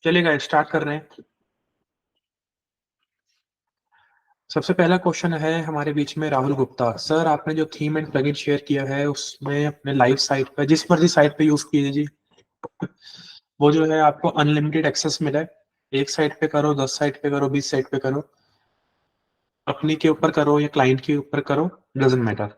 चलिए guys start कर रहे हैं। सबसे पहला क्वेश्चन है हमारे बीच में राहुल गुप्ता सर, आपने जो थीम एंड प्लगइन शेयर किया है उसमें अपने लाइव साइट पर जिस मर्जी साइट पे यूज कीजिए जी। वो जो है आपको अनलिमिटेड एक्सेस मिला है। एक साइट पे करो, 10 साइट पे करो, 20 साइट पे करो, अपनी के ऊपर करो या क्लाइंट के ऊपर करो, डजेंट मैटर।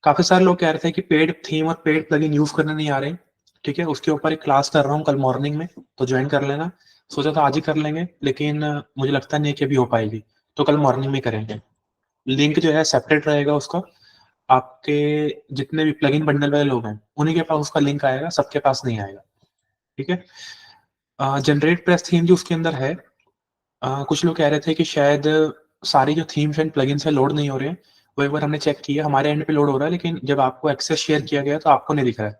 काफी सारे लोग कह रहे थे कि पेड थीम और पेड प्लगइन यूज करने नहीं आ रहे। ठीक है, उसके ऊपर एक क्लास कर रहा हूँ कल मॉर्निंग में, तो ज्वाइन कर लेना। सोचा था आज ही कर लेंगे, लेकिन मुझे लगता नहीं कि अभी हो पाएगी, तो कल मॉर्निंग में करेंगे। लिंक जो है सेपरेट रहेगा उसका। आपके जितने भी प्लगइन बंडल वाले लोग हैं उन्हीं के पास उसका लिंक आएगा, सबके पास नहीं आएगा। ठीक है। जनरेट प्रेस थीम जो उसके अंदर है, कुछ लोग कह रहे थे कि शायद सारी जो थीम्स एंड प्लगइन्स है लोड नहीं हो रहे हैं। वो एक बार हमने चेक किया, हमारे एंड पे लोड हो रहा है, लेकिन जब आपको एक्सेस शेयर किया गया तो आपको नहीं दिख रहा है।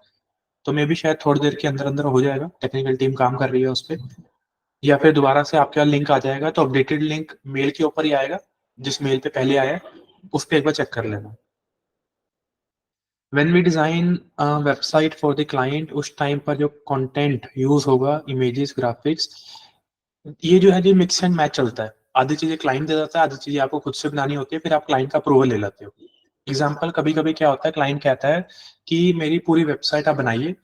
तो मे भी शायद थोड़ी देर के अंदर अंदर हो जाएगा, टेक्निकल टीम काम कर रही है उस पर। या फिर दोबारा से आपके पास लिंक आ जाएगा, तो अपडेटेड लिंक मेल के ऊपर ही आएगा, जिस मेल पे पहले आया है उस पर एक बार चेक कर लेना। When we design website for the client, उस टाइम पर जो कंटेंट यूज होगा, इमेजेस, ग्राफिक्स, ये जो है जी मिक्स एंड मैच चलता है। आधी चीजें क्लाइंट दे देता है, आधी चीजें आपको खुद से बनानी होती है, फिर आप क्लाइंट का अप्रूवल ले लेते हो। एग्जाम्पल, कभी कभी क्या होता है, क्लाइंट कहता है कि मेरी पूरी वेबसाइट आप बनाइए,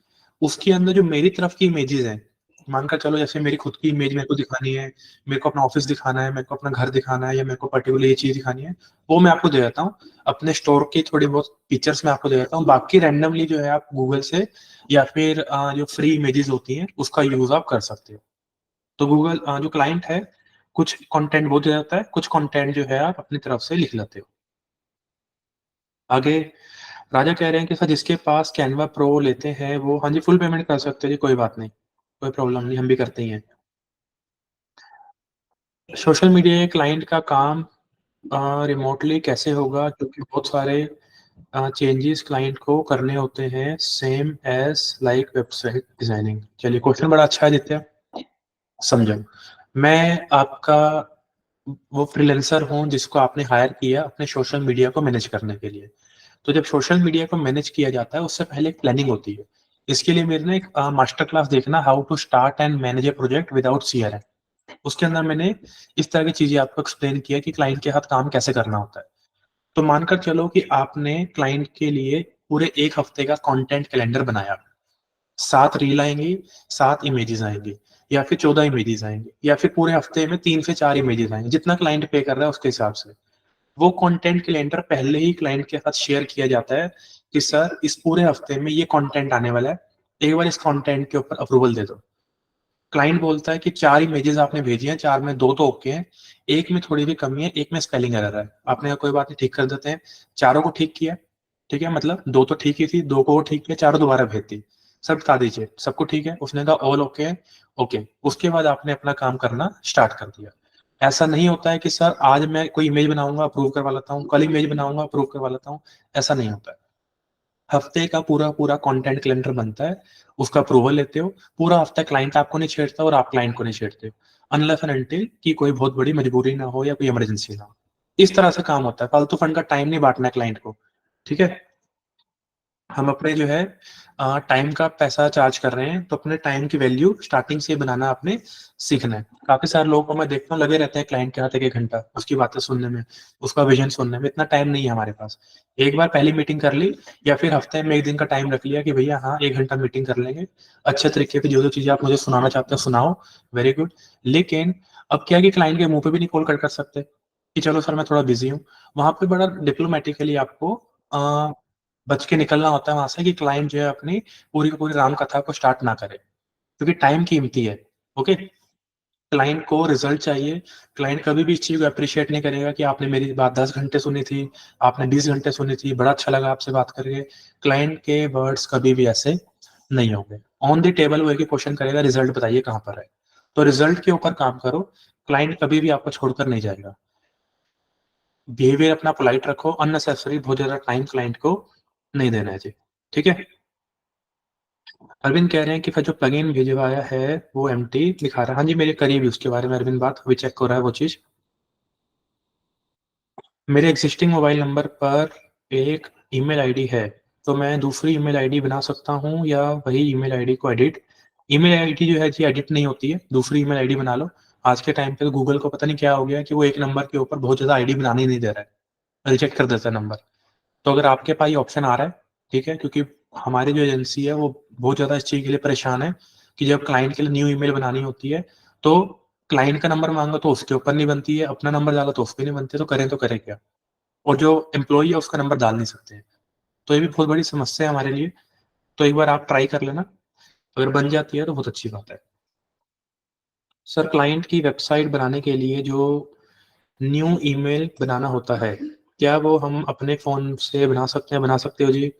उसके अंदर जो मेरी तरफ की इमेजेस हैं, मानकर चलो जैसे मेरी खुद की इमेज मेरे को दिखानी है, मेरे को अपना ऑफिस दिखाना है, मेरे को अपना घर दिखाना है, या मेरे को पर्टिकुलर ये चीज दिखानी है, वो मैं आपको दे देता हूँ। अपने स्टोर की थोड़ी बहुत पिक्चर्स मैं आपको दे देता हूँ, बाकी रैंडमली जो है आप गूगल से या फिर जो फ्री इमेजेस होती हैं उसका यूज आप कर सकते हो। तो गूगल जो क्लाइंट है, कुछ कंटेंट वो दे देता है, कुछ कंटेंट जो है आप अपनी तरफ से लिख लेते हो। आगे राजा कह रहे हैं कि सर जिसके पास कैनवा प्रो लेते हैं वो, हाँ जी, फुल पेमेंट कर सकते हैं जी, कोई बात नहीं, कोई प्रॉब्लम नहीं, हम भी करते ही हैं। सोशल मीडिया क्लाइंट का काम रिमोटली कैसे होगा, क्योंकि बहुत सारे चेंजेस क्लाइंट को करने होते हैं, same as like website designing. चलिए, क्वेश्चन बड़ा अच्छा है नित्या, समझो। मैं आपका वो फ्रीलांसर हूँ जिसको आपने हायर किया अपने सोशल मीडिया को मैनेज करने के लिए। तो जब सोशल मीडिया को मैनेज किया जाता है उससे पहले एक प्लानिंग होती है। इसके लिए मेरे ना एक मास्टर क्लास देखना, how to start and manage a project without CRM. उसके अंदर मैंने इस तरह की चीजें आपको एक्सप्लेन किया कि क्लाइंट के साथ काम कैसे करना होता है। तो मानकर चलो कि आपने क्लाइंट के लिए पूरे एक हफ्ते का कंटेंट कैलेंडर बनाया। 7 रील आएंगी, 7 इमेजेस आएंगी, या फिर 14 इमेजेस आएंगी, या फिर पूरे हफ्ते में 3 से 4 इमेजेस आएंगे, जितना क्लाइंट पे कर रहा है उसके हिसाब से। वो कंटेंट कैलेंडर पहले ही क्लाइंट के साथ शेयर किया जाता है कि सर इस पूरे हफ्ते में ये कंटेंट आने वाला है, एक बार इस कंटेंट के ऊपर अप्रूवल दे दो। क्लाइंट बोलता है कि 4 इमेजेस आपने भेजी हैं, 4 में 2 तो ओके हैं, एक में थोड़ी भी कमी है, एक में स्पेलिंग एरर है, आपने कहा कोई बात नहीं, ठीक कर देते हैं। चारों को ठीक किया, ठीक है, मतलब 2 तो ठीक ही थी, 2 को वो ठीक किया, चारों दोबारा भेज दी। सर बता दीजिए सबको ठीक है, उसने कहा ऑल ओके है। ओके, उसके बाद आपने अपना काम करना स्टार्ट कर दिया। ऐसा नहीं होता है कि सर आज मैं कोई इमेज बनाऊंगा अप्रूव करवा लेता हूँ, कल इमेज बनाऊंगा अप्रूव करवा लेता हूँ, ऐसा नहीं होता है। हफ्ते का पूरा पूरा कंटेंट कैलेंडर बनता है, उसका अप्रूवल लेते हो, पूरा हफ्ता क्लाइंट आपको नहीं छेड़ता और आप क्लाइंट को नहीं छेड़ते हो, अनलेस एंड अनटिल कि कोई बहुत बड़ी मजबूरी ना हो या कोई इमरजेंसी ना हो। इस तरह से काम होता है, फालतू फंड का टाइम नहीं बांटना है क्लाइंट को। ठीक है। हम अपने जो है टाइम का पैसा चार्ज कर रहे हैं, तो अपने टाइम की वैल्यू स्टार्टिंग से बनाना आपने सीखना है। काफी सारे लोगों को मैं देखता हूँ लगे रहते हैं क्लाइंट के हाथ 1 1 घंटा उसकी बातें सुनने में, उसका विजन सुनने में, इतना टाइम नहीं है हमारे पास। एक बार पहली मीटिंग कर ली, या फिर हफ्ते में एक दिन का टाइम रख लिया कि भैया हाँ 1 घंटा मीटिंग कर लेंगे, अच्छे तरीके की जो जो चीजें आप मुझे सुनाना चाहते हो सुनाओ, वेरी गुड। लेकिन अब क्या है कि क्लाइंट के मुंह पे भी नहीं कॉल कर सकते कि चलो सर मैं थोड़ा बिजी हूँ। वहां पे बड़ा डिप्लोमेटिकली आपको बच के निकलना होता है वहां से, कि क्लाइंट जो है अपनी पूरी की पूरी राम कथा को स्टार्ट ना करे, क्योंकि टाइम कीमती है। ओके। क्लाइंट को रिजल्ट चाहिए। क्लाइंट कभी भी इस चीज को अप्रिशिएट नहीं करेगा कि आपने मेरी बात 10 घंटे सुनी थी, आपने 20 घंटे सुनी थी, बड़ा अच्छा लगा आपसे बात करके। क्लाइंट के वर्ड्स कभी भी ऐसे नहीं होंगे। ऑन द टेबल वो एक ही क्वेश्चन करेगा, रिजल्ट बताइए कहाँ पर है। तो रिजल्ट के ऊपर काम करो, क्लाइंट कभी भी आपको छोड़कर नहीं जाएगा। बिहेवियर अपना पोलाइट रखो, अननेसेसरी बहुत ज्यादा टाइम क्लाइंट को नहीं देना है जी। ठीक है। अरविंद कह रहे हैं कि फिर जो प्लगइन भिजवाया है वो एम्प्टी दिखा रहा है। हाँ जी, मेरे करीब ही उसके बारे में अरविंद बात अभी चेक हो रहा है वो चीज। मेरे एग्जिस्टिंग मोबाइल नंबर पर एक ईमेल आईडी है, तो मैं दूसरी ईमेल आईडी बना सकता हूँ या वही ईमेल आईडी को एडिट ईमेल आईडी जो है जी एडिट नहीं होती है, दूसरी ईमेल आईडी बना लो। आज के टाइम पे तो गूगल को पता नहीं क्या हो गया है कि वो एक नंबर के ऊपर बहुत ज़्यादा आईडी बनाने ही नहीं दे रहा है, रिजेक्ट कर देता है नंबर। तो अगर आपके पास ये ऑप्शन आ रहा है, ठीक है, क्योंकि हमारी जो एजेंसी है वो बहुत ज़्यादा इस चीज़ के लिए परेशान है कि जब क्लाइंट के लिए न्यू ईमेल बनानी होती है तो क्लाइंट का नंबर मांगो तो उसके ऊपर नहीं बनती है, अपना नंबर डालो तो उस पे नहीं बनती है, तो करें क्या? और जो एम्प्लॉई है उसका नंबर डाल नहीं सकते हैं। तो ये भी बहुत बड़ी समस्या है हमारे लिए। तो एक बार आप ट्राई कर लेना, अगर बन जाती है तो बहुत अच्छी बात है। सर क्लाइंट की वेबसाइट बनाने के लिए जो न्यू ईमेल बनाना होता है, क्या वो हम अपने फ़ोन से बना सकते हैं? बना सकते हो जी,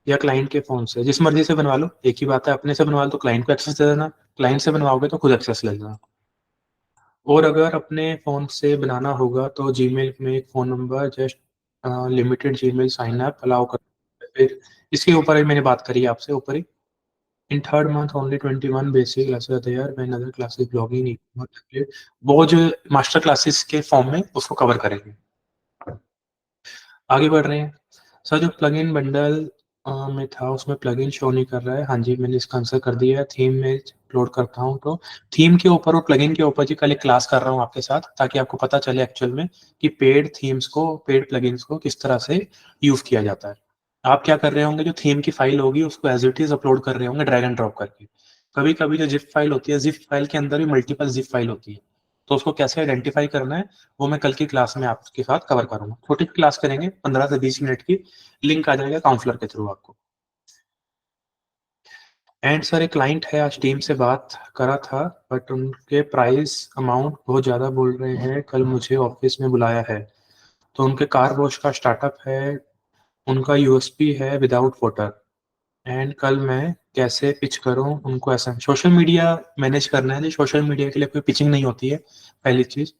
या क्लाइंट के फ़ोन से? जिस मर्ज़ी से बनवा लो, एक ही बात है। अपने से बनवा लो तो क्लाइंट को एक्सेस दे देना, क्लाइंट से बनवाओगे तो खुद एक्सेस ले लेना। और अगर अपने फ़ोन से बनाना होगा तो जीमेल में एक phone number just limited Gmail sign up allow कर। फिर इसके ऊपर ही मैंने बात करी है आपसे ऊपर ही। In third month only 21 basic classes are there when other classes blogging वो जो मास्टर क्लासेस के फॉर्म में उसको कवर करेंगे। आगे बढ़ रहे हैं। सर जो प्लगइन बंडल में था उसमें प्लगइन शो नहीं कर रहा है। हाँ जी, मैंने इसका आंसर कर दिया है। थीम में अपलोड करता हूँ तो थीम के ऊपर और प्लगइन के ऊपर जी कल एक क्लास कर रहा हूँ आपके साथ, ताकि आपको पता चले एक्चुअल में कि पेड थीम्स को, पेड प्लगइन्स को किस तरह से यूज़ किया जाता है। आप क्या कर रहे होंगे, जो थीम की फाइल होगी उसको एज़ इट इज़ अपलोड कर रहे होंगे ड्रैग एंड ड्रॉप करके। कभी-कभी जो ज़िप फाइल होती है, ज़िप फाइल के अंदर भी मल्टीपल ज़िप फाइल होती है। तो उसको कैसे आइडेंटिफ़ाई करना है, वो मैं कल की क्लास में आपके साथ कवर करूँगा। छोटी क्लास करेंगे 15 से 20 मिनट की, लिंक आ जाएगा काउंसलर के थ्रू आपको। एंड सर एक क्लाइंट है, आज टीम से बात करा था बट उनके प्राइस अमाउंट बहुत ज़्यादा बोल रहे हैं, कल मुझे ऑफ़िस में बुलाया है। तो उनके कार वॉश का स्टार्टअप है, उनका यूएसपी है विदाउट वाटर। एंड कल मैं कैसे पिच करूँ उनको? ऐसा सोशल मीडिया मैनेज करना है जी, सोशल मीडिया के लिए कोई पिचिंग नहीं होती है, पहली चीज़।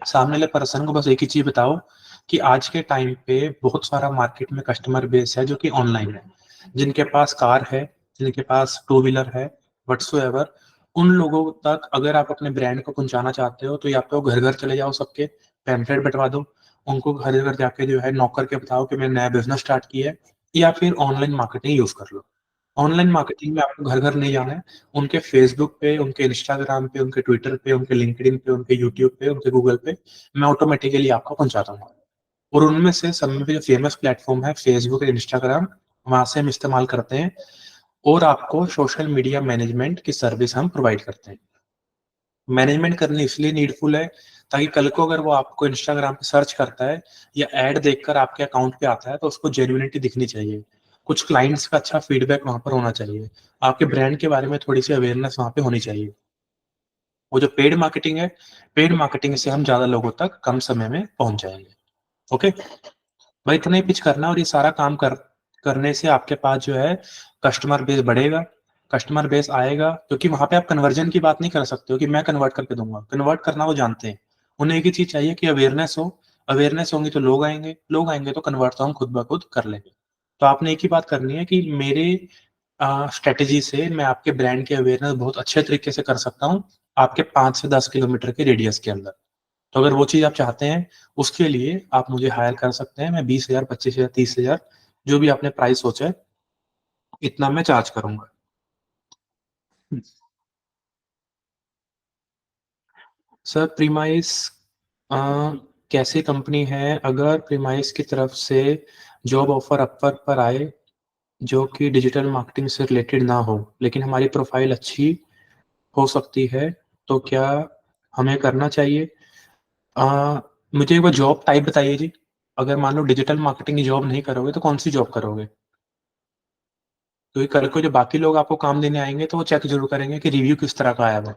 सामने वाले पर्सन को बस एक ही चीज़ बताओ कि आज के टाइम पे बहुत सारा मार्केट में कस्टमर बेस है जो कि ऑनलाइन है। जिनके पास कार है, जिनके पास टू व्हीलर है, व्हाट्सोएवर, उन लोगों तक अगर आप अपने ब्रांड को पहुँचाना चाहते हो तो या तो घर-घर चले जाओ सबके, पैम्फलेट बँटवा दो, उनको घर-घर जाके जो है नॉक करके बताओ कि मैंने नया बिज़नेस स्टार्ट किया है, या फिर ऑनलाइन मार्केटिंग यूज़ कर लो। ऑनलाइन मार्केटिंग में आपको घर-घर नहीं जाना है, उनके फ़ेसबुक पे, उनके इंस्टाग्राम पे, उनके ट्विटर पे, उनके लिंक्डइन पे, उनके यूट्यूब पे, उनके गूगल पे, मैं ऑटोमैटिकली आपको पहुँचा दूँगा। और उनमें से सब में जो फ़ेमस प्लेटफ़ॉर्म है फ़ेसबुक और इंस्टाग्राम, वहाँ से हम इस्तेमाल करते हैं और आपको सोशल मीडिया मैनेजमेंट की सर्विस हम प्रोवाइड करते हैं। मैनेजमेंट करनी इसलिए नीडफुल है, ताकि कल को अगर वो आपको इंस्टाग्राम पे सर्च करता है या ऐड देखकर आपके अकाउंट पे आता है, तो उसको जेन्युइनिटी दिखनी चाहिए। कुछ क्लाइंट्स का अच्छा फीडबैक वहाँ पर होना चाहिए। आपके ब्रांड के बारे में थोड़ी-सी अवेयरनेस वहाँ पे होनी चाहिए। वो जो पेड मार्केटिंग है, पेड मार्केटिंग से हम ज़्यादा लोगों तक कम समय में पहुँच जाएँगे। ओके? भाई इतना ही पिच करना और ये सारा काम करने से आपके पास जो है कस्टमर बेस बढ़ेगा, कस्टमर बेस आएगा, क्योंकि वहाँ पे आप कन्वर्जन की बात नहीं कर सकते हो कि मैं कन्वर्ट करके दूँगा। कन्वर्ट करना वो जानते हैं। उन्हें एक ही चीज़ चाहिए कि अवेयरनेस हो, अवेयरनेस होंगी तो लोग आएँगे तो कन्वर्ट तो हम खुद ब खुद कर लेंगे। तो आपने एक ही बात करनी है कि मेरे स्ट्रैटेजी से मैं आपके ब्रांड की अवेयरनेस बहुत अच्छे तरीके से कर सकता हूँ, आपके 5 से 10 किलोमीटर के रेडियस के अंदर। तो अगर वो चीज़ आप चाहते हैं, उसके लिए आप मुझे हायर कर सकते हैं। मैं 20,000, 25,000, 30,000 जो भी आपने प्राइस सोचा है, इतना मैं चार्ज करूँगा। हुँ। सर प्रीमाइस अ, कैसी कंपनी है? अगर प्रीमाइस की तरफ से जॉब ऑफ़र अपवर्क पर आए, जो कि डिजिटल मार्केटिंग से रिलेटेड ना हो, लेकिन हमारी प्रोफ़ाइल अच्छी हो सकती है, तो क्या हमें करना चाहिए? अ, मुझे एक बार जॉब टाइप बताइए जी। अगर मान लो डिजिटल मार्केटिंग की जॉब नहीं करोगे, तो कौन-सी जॉब करोगे? क्योंकि कल को जो बाकी लोग आपको काम देने आएँगे, तो वो चेक ज़रूर करेंगे कि रिव्यू किस तरह का आया हुआ है।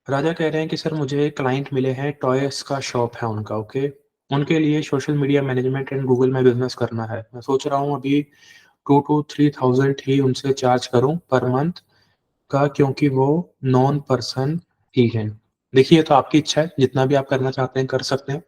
राजा कह रहे हैं कि सर मुझे क्लाइंट मिले हैं, टॉयज़ का शॉप है उनका, ओके। उनके लिए social media management and Google में बिज़नेस करना है। मैं सोच रहा हूँ अभी 2 टू 3000 ही उनसे चार्ज करूँ पर मंथ का, क्योंकि वो नॉन पर्सन ही हैं। देखिए, ये तो आपकी इच्छा है, जितना भी आप करना चाहते हैं, कर सकते हैं।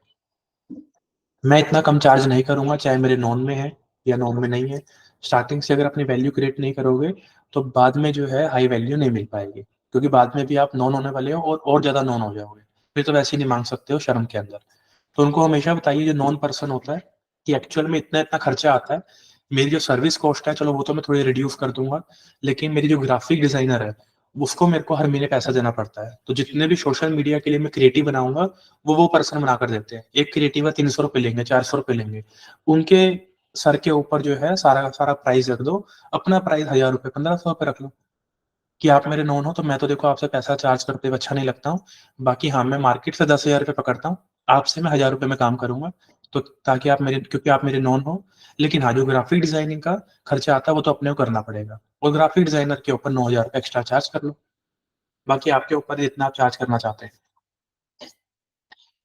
मैं इतना कम चार्ज नहीं करूँगा, चाहे मेरे नॉन में है या नॉन में नहीं है। स्टार्टिंग से अगर अपनी वैल्यू क्रिएट नहीं करोगे, तो बाद में जो है हाई वैल्यू नहीं मिल पाएगी। क्योंकि बाद में भी आप नॉन होने वाले हो और ज़्यादा नॉन हो जाओगे। फिर तो वैसे ही नहीं माँग सकते हो शर्म के अंदर। तो उनको हमेशा बताइए जो नॉन पर्सन होता है कि एक्चुअल में इतना-इतना खर्चा आता है। मेरी जो सर्विस कॉस्ट है चलो वो तो मैं थोड़ी रिड्यूस कर दूंगा, लेकिन मेरी जो ग्राफिक डिजाइनर है उसको मेरे को हर महीने पैसा देना पड़ता है। तो जितने भी सोशल मीडिया के लिए मैं क्रिएटिव बनाऊंगा वो पर्सन बना कर देते हैं। एक क्रिएटिव है 300 रुपये लेंगे, 400 रुपये लेंगे, उनके सर के ऊपर जो है सारा का सारा प्राइस रख दो, अपना प्राइस 1000 रुपये 1500 रुपये रख लो कि आप मेरे नोन हो, तो मैं तो देखो आपसे पैसा चार्ज करते हुए अच्छा नहीं लगता हूँ। बाकी हाँ, मैं मार्केट से 10,000 रुपये पकड़ता हूँ, आपसे मैं 1000 रुपये में काम करूंगा, तो ताकि आप मेरे, क्योंकि आप मेरे नोन हो। लेकिन हाँ, जो ग्राफिक डिजाइनिंग का खर्चा आता है वो तो अपने को करना पड़ेगा, और ग्राफिक डिजाइनर के ऊपर 9,000 रुपये एक्स्ट्रा चार्ज कर लो। बाकी आपके ऊपर जितना आप चार्ज करना चाहते हैं।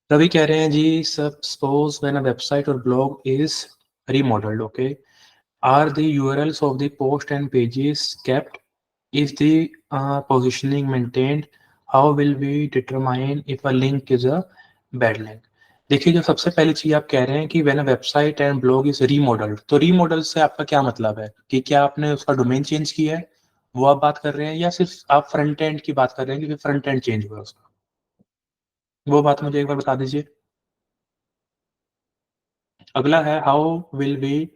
रवि कह रहे हैं जी, सब सपोज व्हेन अ वेबसाइट और blog is remodelled, okay, are the URLs of the post and pages kept? Is the positioning maintained? How will we determine if a link is a bad link? देखिए, जो सबसे पहली चीज आप कह रहे हैं कि when a website and blog is remodelled, तो रीमॉडल से आपका क्या मतलब है कि क्या आपने उसका डोमेन चेंज किया है, वो आप बात कर रहे हैं, या सिर्फ आप फ्रंट एंड की बात कर रहे हैं कि फ्रंट एंड चेंज हुआ है उसका? वो बात मुझे एक बार बता दीजिए। अगला है हाउ विल वी,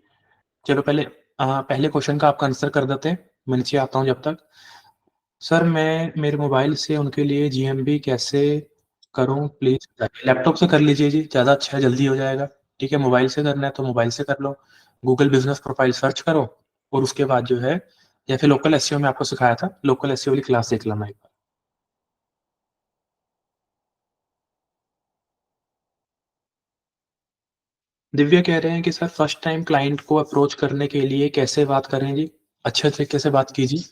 चलो पहले पहले क्वेश्चन का आपका आंसर कर देते हैं, मैं नीचे आता हूँ जब तक। सर मैं मेरे मोबाइल से उनके लिए जीएमबी कैसे करूं प्लीज? लैपटॉप से कर लीजिए जी, ज़्यादा अच्छा है, जल्दी हो जाएगा। ठीक है, मोबाइल से करना है तो मोबाइल से कर लो, गूगल बिजनेस प्रोफाइल सर्च करो, और उसके बाद जो है, या फिर लोकल एसईओ में आपको सिखाया था, लोकल एसईओ वाली क्लास देख लेना एक बार। दिव्या कह रहे हैं कि सर फर्स्ट टाइम क्लाइंट को अप्रोच करने के लिए कैसे बात करें जी? अच्छे तरीके से बात कीजिए।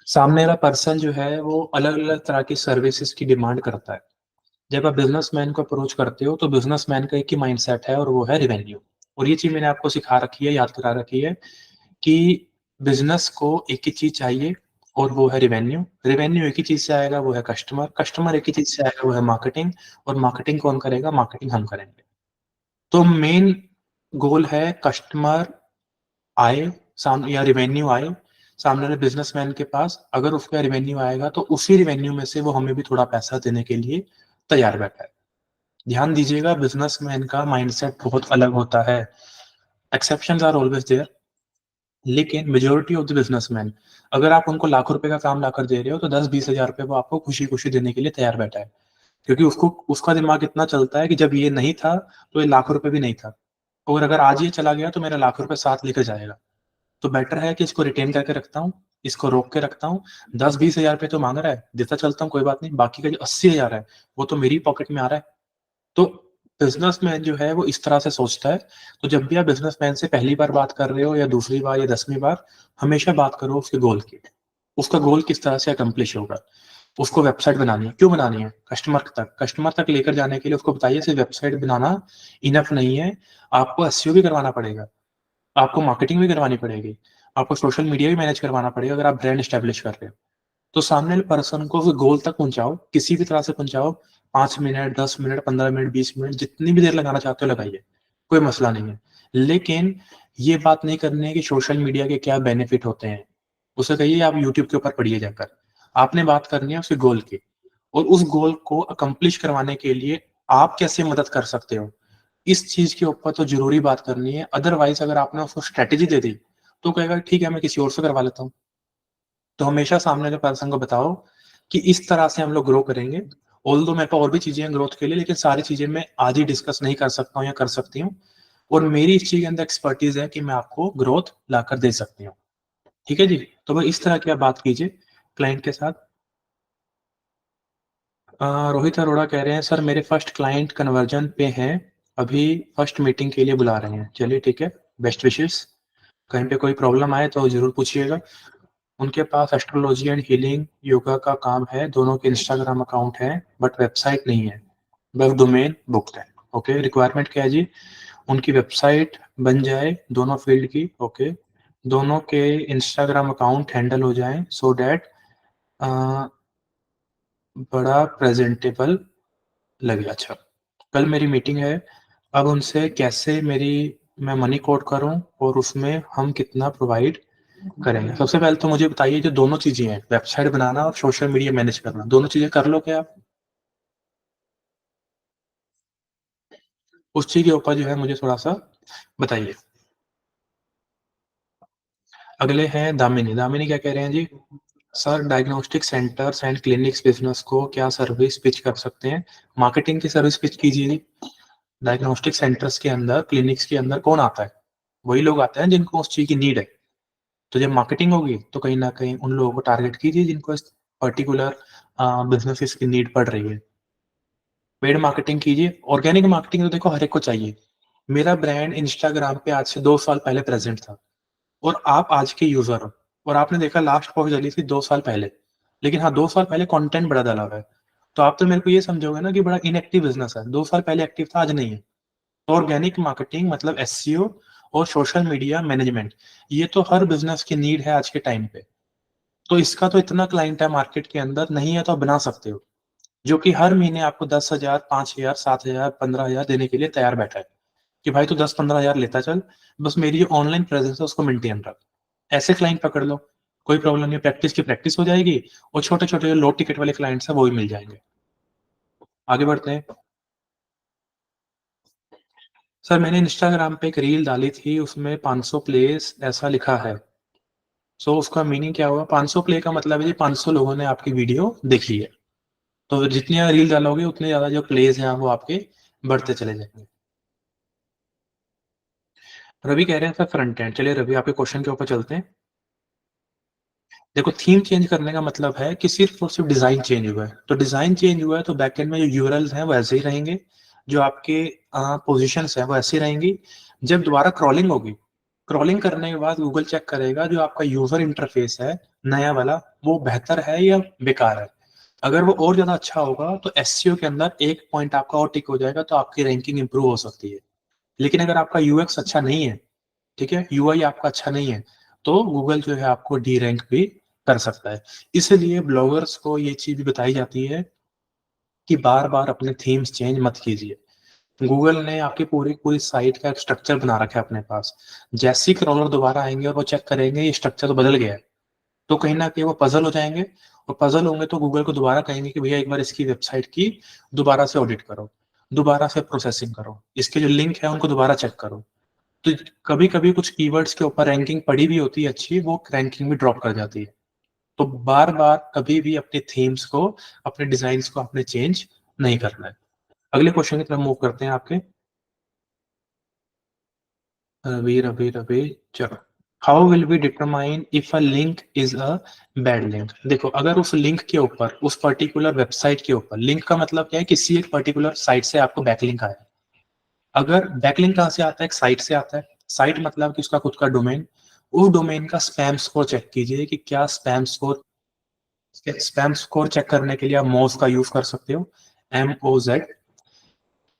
सामने वाला पर्सन जो है वो अलग अलग तरह की सर्विसेज की डिमांड करता है। जब आप बिजनेसमैन को अप्रोच करते हो तो बिजनेसमैन का एक ही माइंडसेट है, और वो है रिवेन्यू। और ये चीज मैंने आपको सिखा रखी है, याद करा रखी है कि बिजनेस को एक ही चीज चाहिए, और वो है रिवेन्यू। रिवेन्यू एक ही चीज से आएगा, वो है कस्टमर। कस्टमर एक ही चीज से आएगा, वो है मार्केटिंग। और मार्केटिंग कौन करेगा? मार्केटिंग हम करेंगे। तो मेन गोल है कस्टमर आए सामने, या रिवेन्यू आए सामने वाले बिजनेसमैन के पास। अगर उसका रिवेन्यू आएगा तो उसी रिवेन्यू में से वो हमें भी थोड़ा पैसा देने के लिए तैयार बैठा है। ध्यान दीजिएगा, बिजनेसमैन का माइंडसेट बहुत अलग होता है। एक्सेप्शंस आर ऑलवेज देयर, लेकिन मेजोरिटी ऑफ द बिजनेसमैन, अगर आप उनको लाखों रुपए का काम लाकर दे रहे हो तो 10-20 हजार रुपए वो आपको खुशी खुशी देने के लिए तैयार बैठा है, क्योंकि उसको, उसका दिमाग इतना चलता है कि जब ये नहीं था तो ये लाखों रुपए भी नहीं था, और अगर आज ये चला गया तो मेरा लाखों रुपए साथ लेकर जाएगा। तो बेटर है कि इसको रिटेन करके रखता हूँ, इसको रोक के रखता हूँ। 10-20 हजार रुपए तो मांग रहा है, देता चलता हूँ, कोई बात नहीं, बाकी का जो 80 हजार है वो तो मेरी पॉकेट में आ रहा है। तो बिजनेसमैन जो है वो इस तरह से सोचता है। तो जब भी आप बिजनेसमैन से पहली बार बात कर रहे हो, या दूसरी बार, या 10वीं बार, हमेशा बात करो उसके गोल की। उसका गोल किस तरह से अकम्प्लिश होगा। उसको वेबसाइट बनानी है, क्यों बनानी है? कस्टमर तक लेकर जाने के लिए उसको बताइए सिर्फ वेबसाइट बनाना इनफ नहीं है, आपको एसईओ भी करवाना पड़ेगा, आपको मार्केटिंग भी करवानी पड़ेगी, आपको सोशल मीडिया भी मैनेज करवाना पड़ेगा अगर आप ब्रांड स्टैब्लिश कर रहे हो। तो सामने वाले पर्सन को गोल तक पहुंचाओ, किसी भी तरह से पहुंचाओ। 5 मिनट, 10 मिनट, 15 मिनट, 20 मिनट, जितनी भी देर लगाना चाहते हो लगाइए, कोई मसला नहीं है। लेकिन ये बात नहीं करनी है कि सोशल मीडिया के क्या बेनिफिट होते हैं। उसे कहिए आप यूट्यूब के ऊपर पढ़िए जाकर। आपने बात करनी है उसके गोल की, और उस गोल को अकम्प्लिश करवाने के लिए आप कैसे मदद कर सकते हो, इस चीज के ऊपर तो जरूरी बात करनी है। अदरवाइज अगर आपने उसको स्ट्रेटेजी दे दी तो कहेगा ठीक है मैं किसी और से करवा लेता हूँ। तो हमेशा सामने वाले पर्सन को बताओ कि इस तरह से हम लोग ग्रो करेंगे। ऑल दो मेरे पास और भी चीजें हैं ग्रोथ के लिए, लेकिन सारी चीजें मैं आज ही डिस्कस नहीं कर सकता हूँ या कर सकती हूँ। और मेरी इस चीज के अंदर एक्सपर्टीज है कि मैं आपको ग्रोथ लाकर दे सकती हूँ। ठीक है जी, तो भाई इस तरह की आप बात कीजिए क्लाइंट के साथ। रोहित अरोड़ा कह रहे हैं सर मेरे फर्स्ट क्लाइंट कन्वर्जन पे हैं, अभी फर्स्ट मीटिंग के लिए बुला रहे हैं। चलिए ठीक है, बेस्ट विशेस। कहीं पे कोई प्रॉब्लम आए तो जरूर पूछिएगा। उनके पास एस्ट्रोलॉजी एंड हीलिंग योगा का काम है, दोनों के इंस्टाग्राम अकाउंट है, बट वेबसाइट नहीं है, बस डोमेन बुक्ड है। ओके, रिक्वायरमेंट क्या है जी? उनकी वेबसाइट बन जाए दोनों फील्ड की, ओके, दोनों के इंस्टाग्राम अकाउंट हैंडल हो जाए, सो डैट बड़ा प्रेजेंटेबल लगे। अच्छा, कल मेरी मीटिंग है, अब उनसे कैसे मेरी, मैं मनी कोट करूं, और उसमें हम कितना प्रोवाइड करेंगे? सबसे पहले तो मुझे बताइए, जो दोनों चीजें हैं, वेबसाइट बनाना और सोशल मीडिया मैनेज करना, दोनों चीजें कर लो क्या आप? उस चीज के ऊपर जो है मुझे थोड़ा सा बताइए। अगले हैं दामिनी। दामिनी क्या कह रहे हैं जी? Sir, diagnostic centres and clinics business को क्या सर्विस पिच कर सकते हैं? मार्केटिंग की सर्विस पिच कीजिए जी। डायग्नोस्टिक सेंटर्स के अंदर, क्लिनिक्स के अंदर कौन आता है? वही लोग आते हैं जिनको उस चीज की नीड है। तो जब मार्केटिंग होगी तो कहीं ना कहीं उन लोगों को टारगेट कीजिए जिनको इस पर्टिकुलर बिजनेस की नीड पड़ रही है। पेड मार्केटिंग कीजिए। ऑर्गेनिक मार्केटिंग तो देखो हर एक को चाहिए। मेरा ब्रांड इंस्टाग्राम पे आज से 2 साल पहले प्रेजेंट था, और आप आज के यूजर हो, और आपने देखा लास्ट पोस्ट डली थी 2 साल पहले, लेकिन हाँ 2 साल पहले कंटेंट बड़ा डाला हुआ है। तो आप तो मेरे को ये समझोगे ना कि बड़ा इनएक्टिव बिजनेस है, 2 साल पहले एक्टिव था, आज नहीं है। तो ऑर्गेनिक मार्केटिंग मतलब एसईओ और सोशल मीडिया मैनेजमेंट, ये तो हर बिजनेस की नीड है आज के टाइम पे। तो इसका तो इतना क्लाइंट है मार्केट के अंदर, नहीं है तो आप बना सकते हो, जो कि हर महीने आपको 10,000, 5,000, 7,000, 15,000 देने के लिए तैयार बैठा है कि भाई तू 10-15,000 लेता चल, बस मेरी जो ऑनलाइन प्रेजेंस है उसको मेंटेन रख। ऐसे क्लाइंट पकड़ लो, कोई प्रॉब्लम नहीं, प्रैक्टिस की प्रैक्टिस हो जाएगी, और छोटे छोटे लो टिकट वाले क्लाइंट्स है वो भी मिल जाएंगे। आगे बढ़ते हैं। सर, मैंने इंस्टाग्राम पे एक रील डाली थी, उसमें 500 प्लेस ऐसा लिखा है। सो उसका मीनिंग क्या हुआ? 500 प्ले का मतलब है जी 500 लोगों ने आपकी वीडियो देखी है। तो जितनी रील डालोगे उतने ज्यादा जो प्लेस हैं वो आपके बढ़ते चले जाएंगे। रवि कह रहे हैं सर फ्रंट एंड। चलिए रवि, आपके क्वेश्चन के ऊपर चलते हैं। देखो, थीम चेंज करने का मतलब है कि सिर्फ और सिर्फ डिजाइन चेंज हुआ है। तो डिजाइन चेंज हुआ है तो बैकएंड में जो यूआरएल्स हैं वो ऐसे ही रहेंगे, जो आपके पोजीशंस हैं वो ऐसी रहेंगी। जब दोबारा क्रॉलिंग होगी, क्रॉलिंग करने के बाद गूगल चेक करेगा जो आपका यूजर इंटरफेस है नया वाला, वो बेहतर है या बेकार है। अगर वो और ज्यादा अच्छा होगा तो एसईओ के अंदर एक पॉइंट आपका और टिक हो जाएगा, तो आपकी रैंकिंग इंप्रूव हो सकती है। लेकिन अगर आपका यूएक्स अच्छा नहीं है, ठीक है, यूआई आपका अच्छा नहीं है, तो गूगल जो है आपको डी रैंक भी कर सकता है। इसलिए ब्लॉगर्स को ये चीज भी बताई जाती है कि बार बार अपने थीम्स चेंज मत कीजिए। गूगल ने आपकी पूरी पूरी साइट का एक स्ट्रक्चर बना रखा है अपने पास। जैसे ही क्रॉलर दोबारा आएंगे और वो चेक करेंगे ये स्ट्रक्चर तो बदल गया है, तो कहीं ना कहीं वो पजल हो जाएंगे। और पजल होंगे तो गूगल को दोबारा कहेंगे कि भैया एक बार इसकी वेबसाइट की दोबारा से ऑडिट करो, दोबारा से प्रोसेसिंग करो, इसके जो लिंक है उनको दोबारा चेक करो। तो कभी कभी कुछ कीवर्ड्स के ऊपर रैंकिंग पड़ी भी होती है अच्छी, वो रैंकिंग भी ड्रॉप कर जाती है। तो बार बार कभी भी अपने थीम्स को, अपने डिजाइन को आपने चेंज नहीं करना है। अगले क्वेश्चन की तरफ मूव करते हैं आपके। रवि रवि रवि, चलो। How will we determine if a link is a bad link? देखो, अगर उस लिंक के ऊपर, उस पर्टिकुलर वेबसाइट के ऊपर, लिंक का मतलब क्या है, किसी एक पर्टिकुलर साइट से आपको बैकलिंक आया। अगर बैकलिंक कहाँ से आता है? एक साइट से आता है। साइट मतलब कि उसका खुद का डोमेन। उस डोमेन का स्पैम स्कोर चेक कीजिए कि क्या स्पैम स्कोर चेक करने के लिए आप मोज का यूज कर सकते हो, MOZ।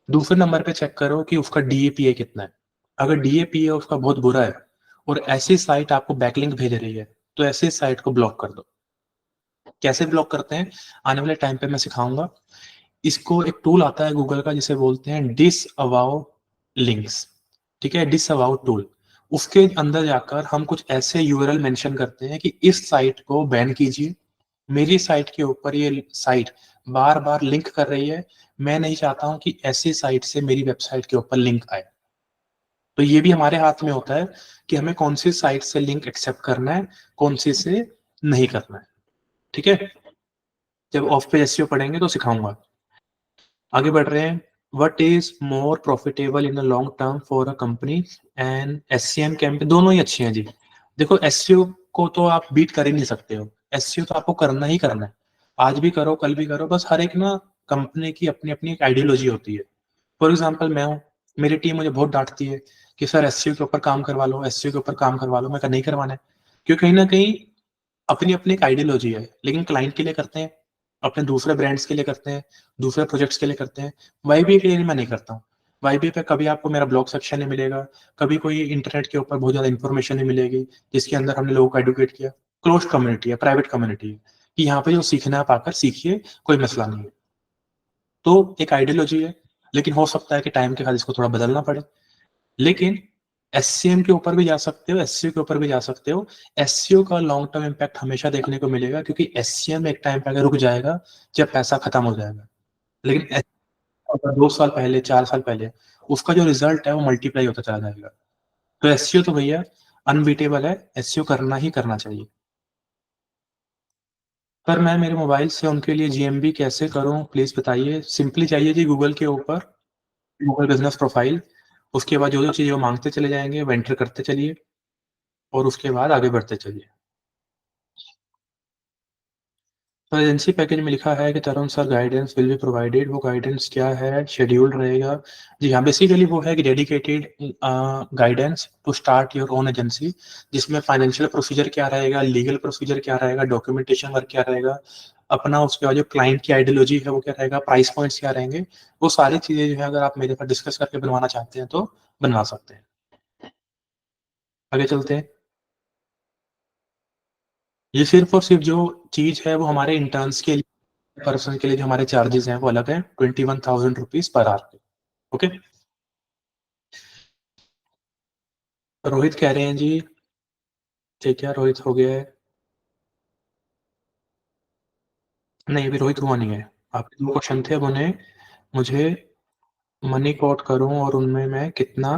दूसरे नंबर पे चेक करो कि उसका DAPA कितना है। अगर DAPA उसका बहुत बुरा है और ऐसी साइट आपको बैकलिंक भेज रही है, तो ऐसी साइट को ब्लॉक कर दो। कैसे ब्लॉक करते हैं आने वाले टाइम पे मैं सिखाऊंगा। इसको एक टूल आता है गूगल का जिसे बोलते हैं डिस अवाउ लिंक्स। ठीक है, डिस अवाउ टूल। उसके अंदर जाकर हम कुछ ऐसे यूआरएल मेंशन करते हैं कि इस साइट को बैन कीजिए, मेरी साइट के ऊपर ये साइट बार बार लिंक कर रही है, मैं नहीं चाहता हूं कि ऐसी साइट से मेरी वेबसाइट के ऊपर लिंक आए। तो ये भी हमारे हाथ में होता है कि हमें कौन सी साइट से लिंक एक्सेप्ट करना है, कौन सी से नहीं करना है। ठीक है, जब ऑफ पेज एसईओ पढ़ेंगे तो सिखाऊंगा। आगे बढ़ रहे हैं। What is more profitable in the long term for a company and SCM campaign? दोनों ही अच्छे हैं जी। देखो, एससीओ को तो आप बीट कर ही नहीं सकते हो, एससीओ तो आपको करना ही करना है। आज भी करो, कल भी करो, बस हर एक ना कंपनी की अपनी अपनी एक आइडियोलॉजी होती है। फॉर एग्जाम्पल मैं हूँ, मेरी टीम मुझे बहुत डांटती है कि सर एससीओ के ऊपर काम करवा लो, एससीओ के ऊपर काम करवा लो। मैं कहा नहीं करवाना है, क्योंकि कहीं ना कहीं अपनी अपनी एक आइडियोलॉजी है। लेकिन क्लाइंट के लिए करते हैं, अपने दूसरे ब्रांड्स के लिए करते हैं, दूसरे प्रोजेक्ट्स के लिए करते हैं। वाईबीए के लिए मैं नहीं करता हूँ। वाईबीए पे कभी आपको मेरा ब्लॉग सेक्शन नहीं मिलेगा, कभी कोई इंटरनेट के ऊपर बहुत ज्यादा इन्फॉर्मेशन नहीं मिलेगी जिसके अंदर हमने लोगों को एडुकेट किया। क्लोज कम्युनिटी है, प्राइवेट कम्युनिटी है, कि यहाँ पे जो सीखना है आप आकर सीखिए, कोई मसला नहीं है। तो एक आइडियोलॉजी है, लेकिन हो सकता है कि टाइम के साथ इसको थोड़ा बदलना पड़े। लेकिन एससीएम के ऊपर भी जा सकते हो, एससीओ के ऊपर भी जा सकते हो। एससीओ का लॉन्ग टर्म इम्पैक्ट हमेशा देखने को मिलेगा, क्योंकि एससीएम एक टाइम पे आगे रुक जाएगा जब पैसा खत्म हो जाएगा। लेकिन अगर 2 साल पहले, 4 साल पहले, उसका जो रिजल्ट है वो मल्टीप्लाई होता चला जाएगा। तो एससीओ तो भैया अनबीटेबल है, एसईओ करना ही करना चाहिए। पर मैं मेरे मोबाइल से उनके लिए जीएमबी कैसे करूँ प्लीज़ बताइए? सिंपली जाइए जी गूगल के ऊपर, गूगल बिज़नेस प्रोफाइल, उसके बाद जो-जो चीज़ें वो माँगते चले जाएँगे, वो एंटर करते चलिए और उसके बाद आगे बढ़ते चलिए। तो एजेंसी पैकेज में लिखा है कि Tarun sir guidance will be provided, वो गाइडेंस क्या है? शेड्यूल्ड रहेगा। जी हाँ, बेसिकली वो है कि dedicated guidance to start your own agency, जिसमें फाइनेंशियल प्रोसीजर क्या रहेगा, लीगल प्रोसीजर क्या रहेगा, डॉक्यूमेंटेशन वर्क क्या रहेगा, अपना उसके बाद जो क्लाइंट की आइडियोलॉजी है वो क्या रहेगा, प्राइस पॉइंट्स क्या रहेंगे, वो सारी चीज़ें जो है अगर आप मेरे साथ डिस्कस करके बनवाना चाहते हैं तो बनवा सकते हैं। आगे चलते हैं। ये सिर्फ़ और सिर्फ़ जो चीज़ है वो हमारे इंटर्न्स के पर्सन के लिए जो हमारे चार्जेज़ हैं वो अलग हैं, 21,000 रुपीज़ पर आवर के। ओके? रोहित कह रहे हैं जी, ठीक है, रोहित हो गया है। नहीं, अभी रोहित हुआ नहीं है। आपके 2 क्वेश्चन थे, अब उन्हें मुझे मनी कोट करूँ और उनमें मैं कितना।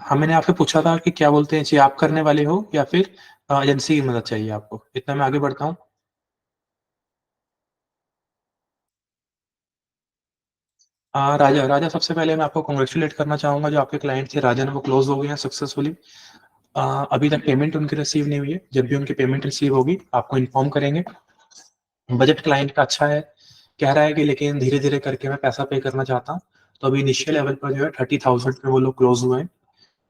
हाँ, मैंने आपसे पूछा था कि क्या बोलते हैं जी, आप करने वाले हो या फिर एजेंसी की मदद चाहिए आपको? इतना मैं आगे बढ़ता हूँ। राजा राजा सबसे पहले मैं आपको कांग्रेचुलेट करना चाहूँगा, जो आपके क्लाइंट थे राजा ना, वो क्लोज़ हो गए हैं सक्सेसफुली। अभी तक पेमेंट उनकी रिसीव नहीं हुई है। जब भी उनकी पेमेंट रिसीव होगी, आपको इन्फॉर्म करेंगे। बजट क्लाइंट का अच्छा है, कह रहा है कि लेकिन धीरे-धीरे करके मैं पैसा पे करना चाहता हूँ। तो अभी इनिशियल लेवल पर जो है 30,000 पे वो लोग क्लोज़ हुए हैं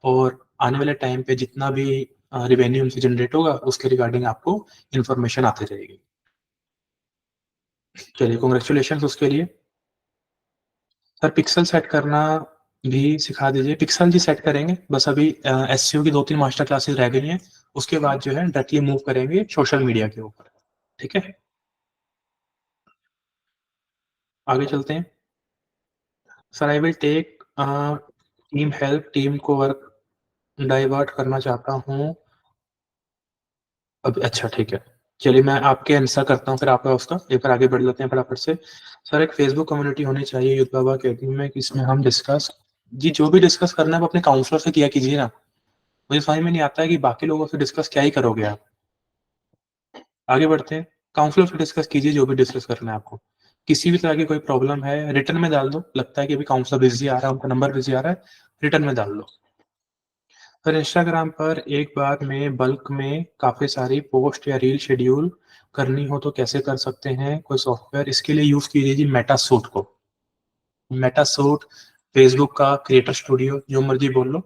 और आने वाले टाइम पे जितना भी रेवेन्यू उनसे जनरेट होगा, उसके रिगार्डिंग आपको इन्फॉर्मेशन आती रहेगी। चलिए कांग्रेचुलेशंस उसके लिए। सर पिक्सल सेट करना भी सिखा दीजिए। पिक्सल जी सेट करेंगे, बस अभी एसईओ की 2-3 मास्टर क्लासेस रह गई हैं। उसके बाद जो है डायरेक्टली मूव करेंगे सोशल मीडिया के ऊपर। ठीक है? आगे चलते हैं। Sir I will tech team help, team को वर्क डाइवर्ट करना चाहता हूँ। अब अच्छा ठीक है। चलिए मैं आपके आंसर करता हूँ फिर आपका उसका, एक बार आगे बढ़ लेते हैं फटाफट से। सर एक फेसबुक कम्युनिटी होनी चाहिए युद्ध बाबा अकेडमी में, इसमें हम डिस्कस जी जो भी डिस्कस करना है वो अपने काउंसलर से किया कीजिए ना। मुझे समझ में नहीं आता है कि बाकी लोगों से डिस्कस क्या ही करोगे आप। आगे बढ़ते हैं। काउंसलर से डिस्कस कीजिए जो भी डिस्कस करना है आपको। किसी भी तरह की कोई प्रॉब्लम है रिटर्न में डाल दो, लगता है कि अभी काउंसलर बिज़ी आ रहा है, उनका नंबर बिज़ी आ रहा है, रिटर्न में डाल दो। फिर इंस्टाग्राम पर एक बार में बल्क में काफ़ी सारी पोस्ट या रील शेड्यूल करनी हो तो कैसे कर सकते हैं? कोई सॉफ्टवेयर? इसके लिए यूज़ कीजिए जी मेटासूट को। मेटासूट, फेसबुक का क्रिएटर स्टूडियो, जो मर्ज़ी बोल लो।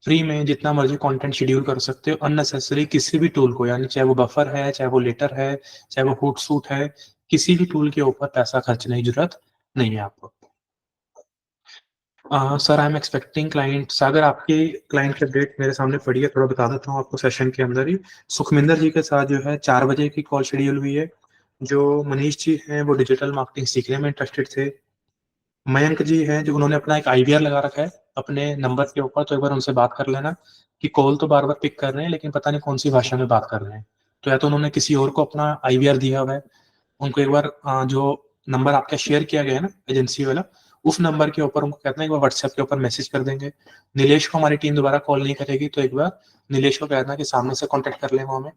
फ्री में जितना मर्ज़ी कंटेंट शेड्यूल कर सकते हो अननेसेसरी किसी भी टूल को, यानी चाहे वो बफर है, चाहे वो लेटर है, चाहे वो होotsuite है, किसी भी टूल के ऊपर पैसा खर्चने की ज़रूरत नहीं है आपको। Sir I am expecting clients, अगर आपकी क्लाइंट की अपडेट मेरे सामने पड़ी है, थोड़ा बता देता हूँ आपको सेशन के अंदर ही। सुखमिंदर जी के साथ जो है 4 बजे की कॉल शेड्यूल हुई है। जो मनीष जी हैं वो डिजिटल मार्केटिंग सीखने में इंटरेस्टेड थे। मयंक जी हैं जो उन्होंने अपना एक आईवीआर लगा रखा है अपने नंबर के ऊपर, तो एक बार उनसे बात कर लेना कि कॉल तो बार-बार पिक कर रहे हैं लेकिन पता नहीं कौन-सी भाषा में बात कर रहे हैं। तो या तो उन्होंने किसी और को अपना आईवीआर दिया हुआ है, उनको एक बार जो नंबर आपका शेयर किया गया है ना एजेंसी वाला, उस नंबर के ऊपर उनको कहते हैं एक बार व्हाट्सएप के ऊपर मैसेज कर देंगे। नीलेश को हमारी टीम दोबारा कॉल नहीं करेगी, तो एक बार नीलेश को कहना कि सामने से कॉन्टैक्ट कर लें वो हमें।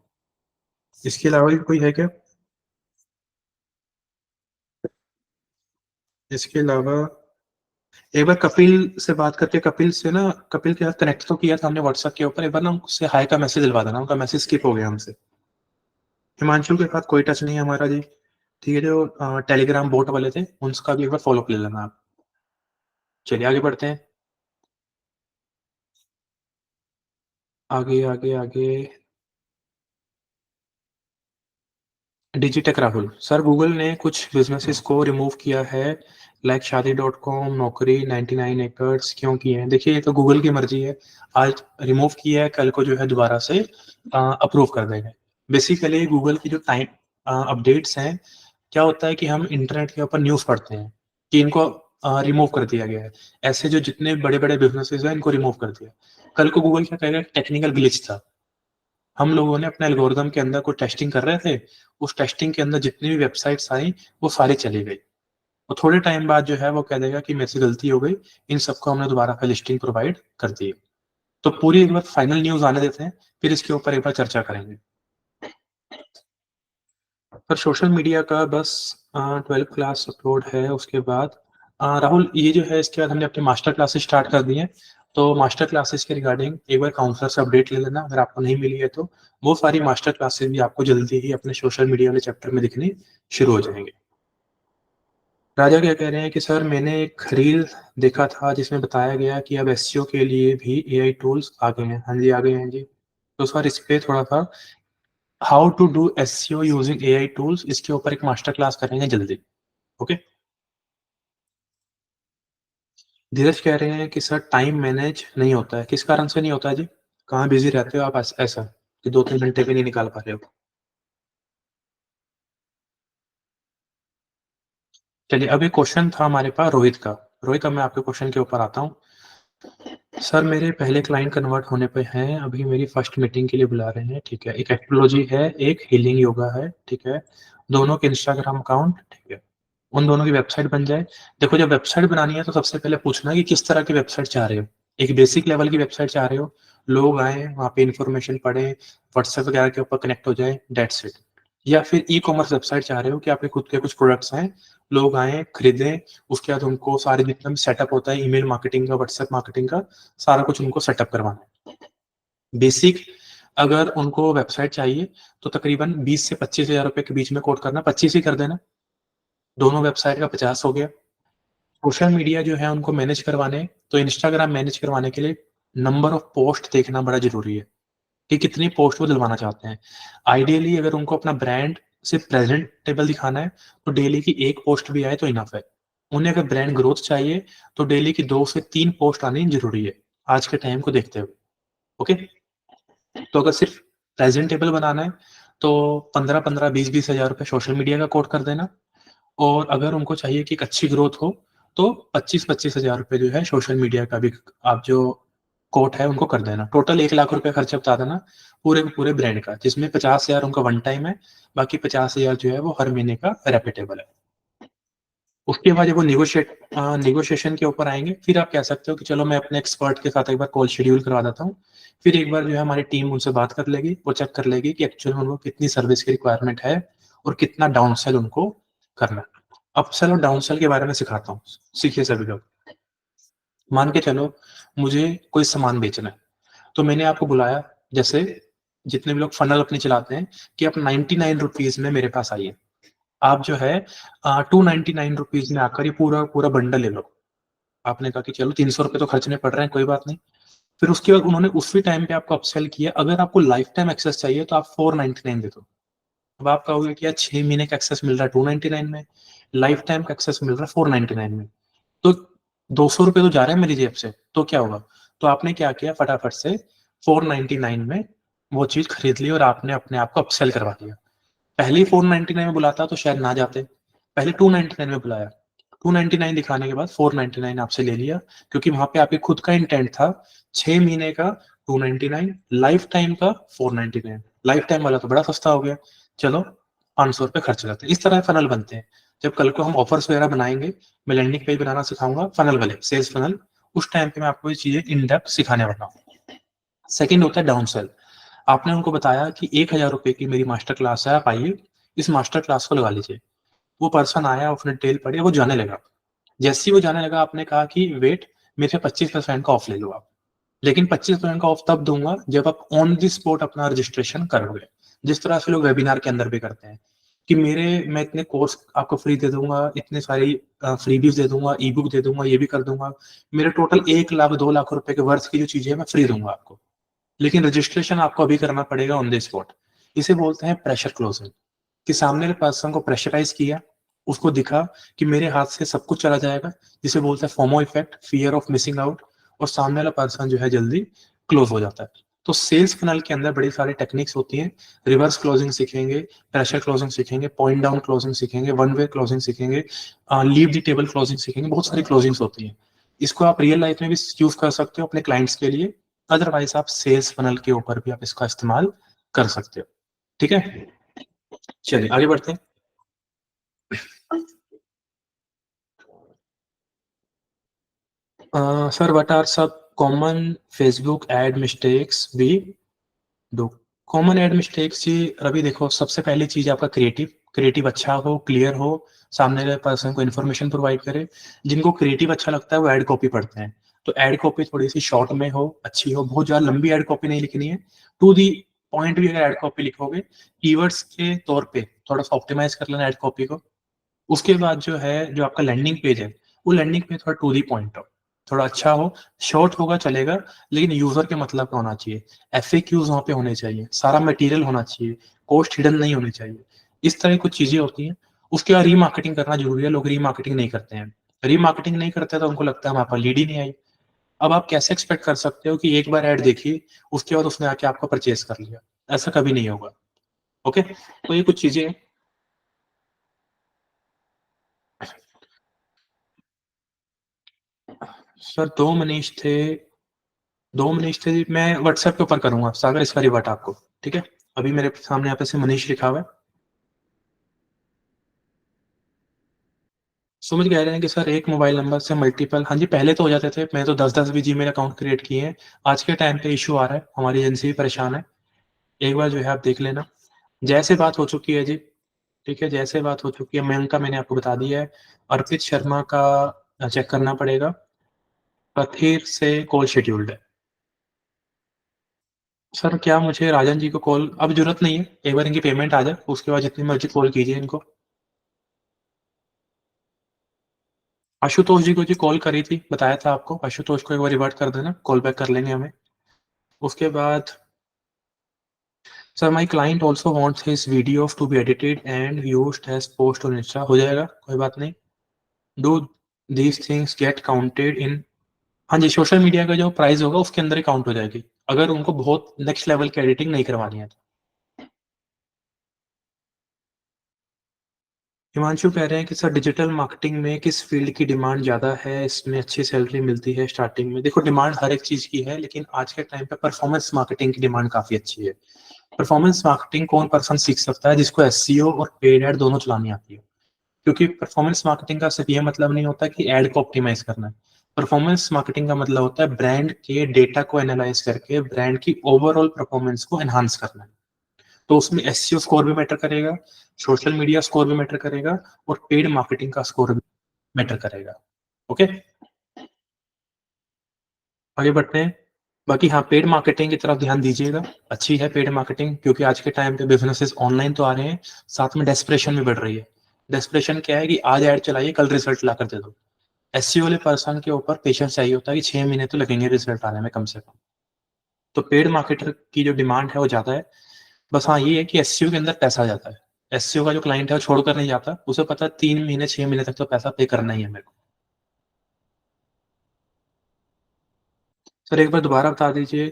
इसके अलावा भी कोई है क्या? इसके अलावा एक बार कपिल से बात करके, कपिल से ना, कपिल के साथ कनेक्ट तो किया था हमने व्हाट्सएप के ऊपर, एक बार ना उससे हाय का मैसेज दिलवा देना, उनका मैसेज स्किप हो गया हमसे। हिमांशु के साथ कोई टच नहीं है हमारा जी। ठीक है, जो टेलीग्राम बोट वाले थे उनका भी एक बार फॉलो कर लेना आप। चलिए आगे बढ़ते हैं। आगे आगे आगे। डिजिटेक राहुल सर, गूगल ने कुछ बिजनेसेस को रिमूव किया है, लाइक शादी डॉट कॉम, नौकरी, 99 एकर्स, क्यों किए हैं? देखिए ये तो गूगल की मर्जी है। आज रिमूव किया है, कल को जो है दोबारा से अप्रूव कर देंगे। बेसिकली गूगल की जो टाइम अपडेट्स हैं, क्या होता है कि हम इंटरनेट के ऊपर न्यूज़ पढ़ते हैं कि इनको रिमूव कर दिया गया है। ऐसे जो जितने बड़े बड़े बिजनेसेस हैं इनको रिमूव कर दिया। कल को गूगल क्या कहेगा, टेक्निकल ग्लिच था, हम लोगों ने अपने एल्गोरिदम के अंदर कोई टेस्टिंग कर रहे थे, उस टेस्टिंग के अंदर जितनी भी वेबसाइट्स आई वो सारी चली गई। और थोड़े टाइम बाद जो है वो कह देगा कि मेरे से गलती हो गई, इन सबको हमने दोबारा फिर लिस्टिंग प्रोवाइड कर दी। तो पूरी एक बार फाइनल न्यूज़ आने देते हैं, फिर इसके ऊपर एक बार चर्चा करेंगे। पर सोशल मीडिया का बस 12th क्लास अपलोड है, उसके बाद राहुल ये जो है इसके बाद हमने अपनी मास्टर क्लासेस स्टार्ट कर दी हैं। तो मास्टर क्लासेस के रिगार्डिंग एक बार काउंसलर से अपडेट ले लेना, अगर आपको नहीं मिली है तो वो सारी मास्टर क्लासेस भी आपको जल्दी ही अपने सोशल मीडिया वाले चैप्टर में दिखनी शुरू हो जाएंगे। राजा क्या कह रहे हैं कि सर मैंने एक रील देखा था जिसमें बताया गया कि अब एसईओ के लिए भी एआई टूल्स आ गए हैं। हाँ जी, आ गए हैं जी। तो सर इस पे थोड़ा सा how to do SEO using AI tools, इसके ऊपर एक मास्टर क्लास करेंगे जल्दी। ओके। धीरज कह रहे हैं कि सर टाइम मैनेज नहीं होता है, किस कारण से नहीं होता है जी? कहाँ बिजी रहते हो आप ऐसा कि 2-3 घंटे भी नहीं निकाल पा रहे हो? चलिए, अब एक क्वेश्चन था हमारे पास रोहित का। रोहित, अब मैं आपके क्वेश्चन के ऊपर आता हूँ। सर मेरे पहले क्लाइंट कन्वर्ट होने पे हैं, अभी मेरी फर्स्ट मीटिंग के लिए बुला रहे हैं, ठीक है। एक एस्ट्रोलॉजी है, एक हीलिंग योगा है, ठीक है। दोनों के इंस्टाग्राम अकाउंट, ठीक है। उन दोनों की वेबसाइट बन जाए। देखो, जब वेबसाइट बनानी है तो सबसे पहले पूछना है कि किस तरह की वेबसाइट चाह रहे हो। एक बेसिक लेवल की वेबसाइट चाह रहे हो, लोग आए वहाँ पे इन्फॉर्मेशन पढ़े, व्हाट्सएप वगैरह के ऊपर कनेक्ट हो जाए, दैट्स इट। या फिर ई कॉमर्स वेबसाइट चाह रहे हो कि आपके खुद के कुछ प्रोडक्ट्स हैं, लोग आए खरीदें, उसके बाद उनको सारे जितना भी सेटअप होता है ईमेल मार्केटिंग का, व्हाट्सएप मार्केटिंग का, सारा कुछ उनको सेटअप करवाना है। बेसिक अगर उनको वेबसाइट चाहिए तो तकरीबन 20 से 25 हज़ार रुपए के बीच में कोट करना, 25 ही कर देना, दोनों वेबसाइट का 50 हो गया। सोशल मीडिया जो है उनको मैनेज करवाने, तो इंस्टाग्राम मैनेज करवाने के लिए नंबर ऑफ पोस्ट देखना बड़ा जरूरी है कि कितनी पोस्ट वो दिलवाना चाहते हैं। आइडियली अगर उनको अपना ब्रांड सिर्फ प्रेजेंटेबल दिखाना है तो डेली की एक पोस्ट भी आए तो इनफ है। उन्हें अगर ब्रांड ग्रोथ चाहिए तो डेली की 2 से 3 पोस्ट आनी जरूरी है आज के टाइम को देखते हुए। ओके। तो अगर सिर्फ प्रेजेंटेबल बनाना है तो 15-15, 20-20 हज़ार रुपये सोशल मीडिया का कोट कर देना। और अगर उनको चाहिए कि एक अच्छी ग्रोथ हो तो 25-25 हज़ार रुपये जो है सोशल मीडिया का भी आप जो कोट है उनको कर देना। टोटल 1 लाख रुपए खर्चा बता देना पूरे के पूरे ब्रांड का, जिसमें 50 हज़ार उनका वन टाइम है, बाकी 50 हज़ार जो है वो हर महीने का रेपिटेबल है। उसके बाद जब वो निगोशिएशन के ऊपर आएंगे फिर आप कह सकते हो कि चलो मैं अपने एक्सपर्ट के साथ एक बार कॉल शेड्यूल करवा देता हूँ। फिर एक बार जो है हमारी टीम उनसे बात कर लेगी, वो चेक कर लेगी कि एक्चुअल में उनको कितनी सर्विस की रिक्वायरमेंट है और कितना डाउन सेल उनको करना है। अपसेल और डाउन सेल के बारे में सिखाता हूँ, सीखिए सभी लोग। मान के चलो मुझे कोई सामान बेचना है, तो मैंने आपको बुलाया, जैसे जितने भी लोग फनल अपनी चलाते हैं, कि आप 99 रुपीज में मेरे पास आइए। आप जो है 299 रुपीज में आकर ये पूरा पूरा बंडल ले लो। आपने कहा कि चलो 300 रुपये तो खर्चने पड़ रहे हैं, कोई बात नहीं। फिर उसके बाद उन्होंने उसी टाइम पे आपको अपसेल किया, अगर आपको लाइफ टाइम एक्सेस चाहिए तो आप 499 दे दो। अब आप कहोगे कि यार 6 महीने का एक्सेस मिल रहा है 299 में, लाइफ टाइम का एक्सेस मिल रहा है 499 में, तो 200 रुपये तो जा रहे हैं मेरी जेब से, तो क्या होगा? तो आपने क्या किया, फटाफट से 499 में वो चीज खरीद ली और आपने अपने आप को अपसेल करवा दिया। पहले ही 499 में बुलाता तो शायद ना जाते, पहले 299 में बुलाया, 299 दिखाने के बाद 499 आपसे ले लिया, क्योंकि वहां पे आपके खुद का इंटेंट था 6 महीने का 299, लाइफ टाइम का 499। लाइफ टाइम वाला तो बड़ा सस्ता हो गया, चलो 500 रुपये खर्च करते हैं। इस तरह फनल बनते हैं। जब कल को हम ऑफर्स वगैरह बनाएंगे, मैं लैंडिंग पेज बनाना सिखाऊंगा फनल वाले, सेल्स फनल, उस टाइम पे मैं आपको ये चीजें इन डेप्थ सिखाने वाला हूँ। सेकंड होता है डाउन सेल। आपने उनको बताया कि 1,000 रुपए की मेरी मास्टर क्लास है, आप आइए इस मास्टर क्लास को लगा लीजिए। वो पर्सन आया, उसने डिटेल पढ़ी, वो जाने लगा। जैसे ही वो जाने लगा आपने कहा कि वेट, मेरे 25% का ऑफ ले लो आप। लेकिन 25% का ऑफ तब दूंगा जब आप ऑन द स्पॉट अपना रजिस्ट्रेशन करोगे, जिस तरह से लोग वेबिनार के अंदर भी करते हैं कि मैं इतने कोर्स आपको फ्री दे दूंगा, इतने सारी फ्रीबीज दे दूंगा, ई बुक दे दूंगा, ये भी कर दूंगा, मेरे टोटल 1 लाख 2 लाख रुपए के वर्थ की जो चीजें मैं फ्री दूंगा आपको, लेकिन रजिस्ट्रेशन आपको अभी करना पड़ेगा ऑन द स्पॉट। इसे बोलते हैं प्रेशर क्लोजिंग, कि सामने वाले पर्सन को प्रेशराइज किया, उसको दिखा कि मेरे हाथ से सब कुछ चला जाएगा, जिसे बोलते हैं FOMO effect, fear of missing out, और सामने वाला पर्सन जो है जल्दी क्लोज हो जाता है। तो सेल्स फनल के अंदर बड़ी सारी टेक्निक्स होती हैं। रिवर्स क्लोजिंग सीखेंगे, प्रेशर क्लोजिंग सीखेंगे, पॉइंट डाउन क्लोजिंग सीखेंगे, वन वे क्लोजिंग सीखेंगे, लीव द टेबल क्लोजिंग सीखेंगे, बहुत सारी क्लोजिंग्स होती हैं। इसको आप रियल लाइफ में भी यूज कर सकते हो अपने क्लाइंट्स के लिए, अदरवाइज आप सेल्स फनल के ऊपर भी आप इसका इस्तेमाल कर सकते हो। ठीक है, चलिए आगे बढ़ते हैं। सर व्हाट आर सब common Facebook ad mistakes we do? Common ad mistakes जी, अभी देखो सबसे पहली चीज आपका क्रिएटिव अच्छा हो, क्लियर हो, सामने वाले पर्सन को इन्फॉर्मेशन प्रोवाइड करे। जिनको क्रिएटिव अच्छा लगता है वो एड कॉपी पढ़ते हैं, तो एड कॉपी थोड़ी सी शॉर्ट में हो, अच्छी हो, बहुत ज्यादा लंबी एड कॉपी नहीं लिखनी है, टू दी पॉइंट भी अगर एड कॉपी लिखोगे, कीवर्ड्स के तौर पे थोड़ा सा ऑप्टिमाइज कर लेना एड कॉपी को। उसके बाद जो है, जो आपका लैंडिंग पेज है, वो लैंडिंग पेज थोड़ा टू दी पॉइंट हो, थोड़ा अच्छा हो, शॉर्ट होगा चलेगा, लेकिन यूजर के मतलब का होना चाहिए। एफएक्यूज वहाँ पे होने चाहिए, सारा मटेरियल होना चाहिए, कॉस्ट हिडन नहीं होनी चाहिए। इस तरह की कुछ चीजें होती हैं। उसके बाद रीमार्केटिंग करना जरूरी है, लोग रीमार्केटिंग नहीं करते हैं। रीमार्केटिंग नहीं करते तो उनको लगता है हमारे पास लीड ही नहीं आई। अब आप कैसे एक्सपेक्ट कर सकते हो कि एक बार ऐड देखी, उसके बाद उसने आके आपको परचेज कर लिया? ऐसा कभी नहीं होगा। ओके, तो ये कुछ चीजें। सर दो मनीष थे जी, मैं व्हाट्सएप के ऊपर करूंगा सागर इसका रिवर्ट आपको। ठीक है, अभी मेरे सामने यहाँ पे से मनीष लिखा हुआ है। समझ कह रहे हैं कि सर एक मोबाइल नंबर से मल्टीपल, हाँ जी पहले तो हो जाते थे, मैं तो 10-10 भी जीमेल अकाउंट क्रिएट किए हैं। आज के टाइम पे इशू आ रहा है, हमारी एजेंसी भी परेशान है। एक बार जो है आप देख लेना। जैसे बात हो चुकी है जी, ठीक है, जैसे बात हो चुकी है, मयंक का मैंने आपको बता दिया है। अर्पित शर्मा का चेक करना पड़ेगा, पर फिर से कॉल शेड्यूल्ड है। सर क्या मुझे राजन जी को कॉल अब जरूरत नहीं है, एक बार इनकी पेमेंट आ जाए उसके बाद जितनी मर्जी कॉल कीजिए इनको। आशुतोष जी को जी कॉल करी थी, बताया था आपको, आशुतोष को एक बार रिवर्ट कर देना, कॉल बैक कर लेंगे हमें। उसके बाद sir my client also wants his video to be edited and used as post on Insta. हो जाएगा, कोई बात नहीं। Do these things get counted in? हाँ जी, सोशल मीडिया का जो प्राइस होगा उसके अंदर ही काउंट हो जाएगी, अगर उनको बहुत नेक्स्ट लेवल की एडिटिंग नहीं करवानी है तो। हिमांशु कह रहे हैं कि सर डिजिटल मार्केटिंग में किस फील्ड की डिमांड ज़्यादा है, इसमें अच्छी सैलरी मिलती है स्टार्टिंग में? देखो डिमांड हर एक चीज़ की है, लेकिन आज के टाइम पे परफॉर्मेंस मार्केटिंग की डिमांड काफ़ी अच्छी है। परफॉर्मेंस मार्केटिंग कौन पर्सन सीख सकता है? जिसको एसईओ और पेड ऐड दोनों चलानी आती है। क्योंकि परफॉर्मेंस मार्केटिंग का सिर्फ ये मतलब नहीं होता कि ऐड को ऑप्टिमाइज करना है। परफॉर्मेंस मार्केटिंग का मतलब होता है ब्रांड के डेटा को एनालाइज करके ब्रांड की ओवरऑल परफॉर्मेंस को एनहांस करना है। तो उसमें एसईओ स्कोर भी मैटर करेगा, सोशल मीडिया स्कोर भी मैटर करेगा, और पेड मार्केटिंग का स्कोर भी मैटर करेगा। ओके, आगे बढ़ते हैं। बाकी हाँ, पेड मार्केटिंग की तरफ ध्यान दीजिएगा, अच्छी है पेड मार्केटिंग, क्योंकि आज के टाइम पे बिजनेसेस ऑनलाइन तो आ रहे हैं, साथ में डेस्परेशन भी बढ़ रही है। डेस्परेशन क्या है कि आज ऐड चलाइए, कल रिजल्ट ला कर दे दो। एसईओ वाले पर्सन के ऊपर पेशेंस चाहिए होता है कि 6 महीने तो लगेंगे रिजल्ट आने में कम से कम। तो पेड मार्केटर की जो डिमांड है वो ज्यादा है। बस हाँ ये है कि एसईओ के अंदर पैसा आ जाता है। एसईओ का जो क्लाइंट है वो छोड़कर नहीं जाता, उसे पता है 3 महीने 6 महीने तक तो पैसा पे करना ही है मेरे को। सर एक बार दोबारा बता दीजिए।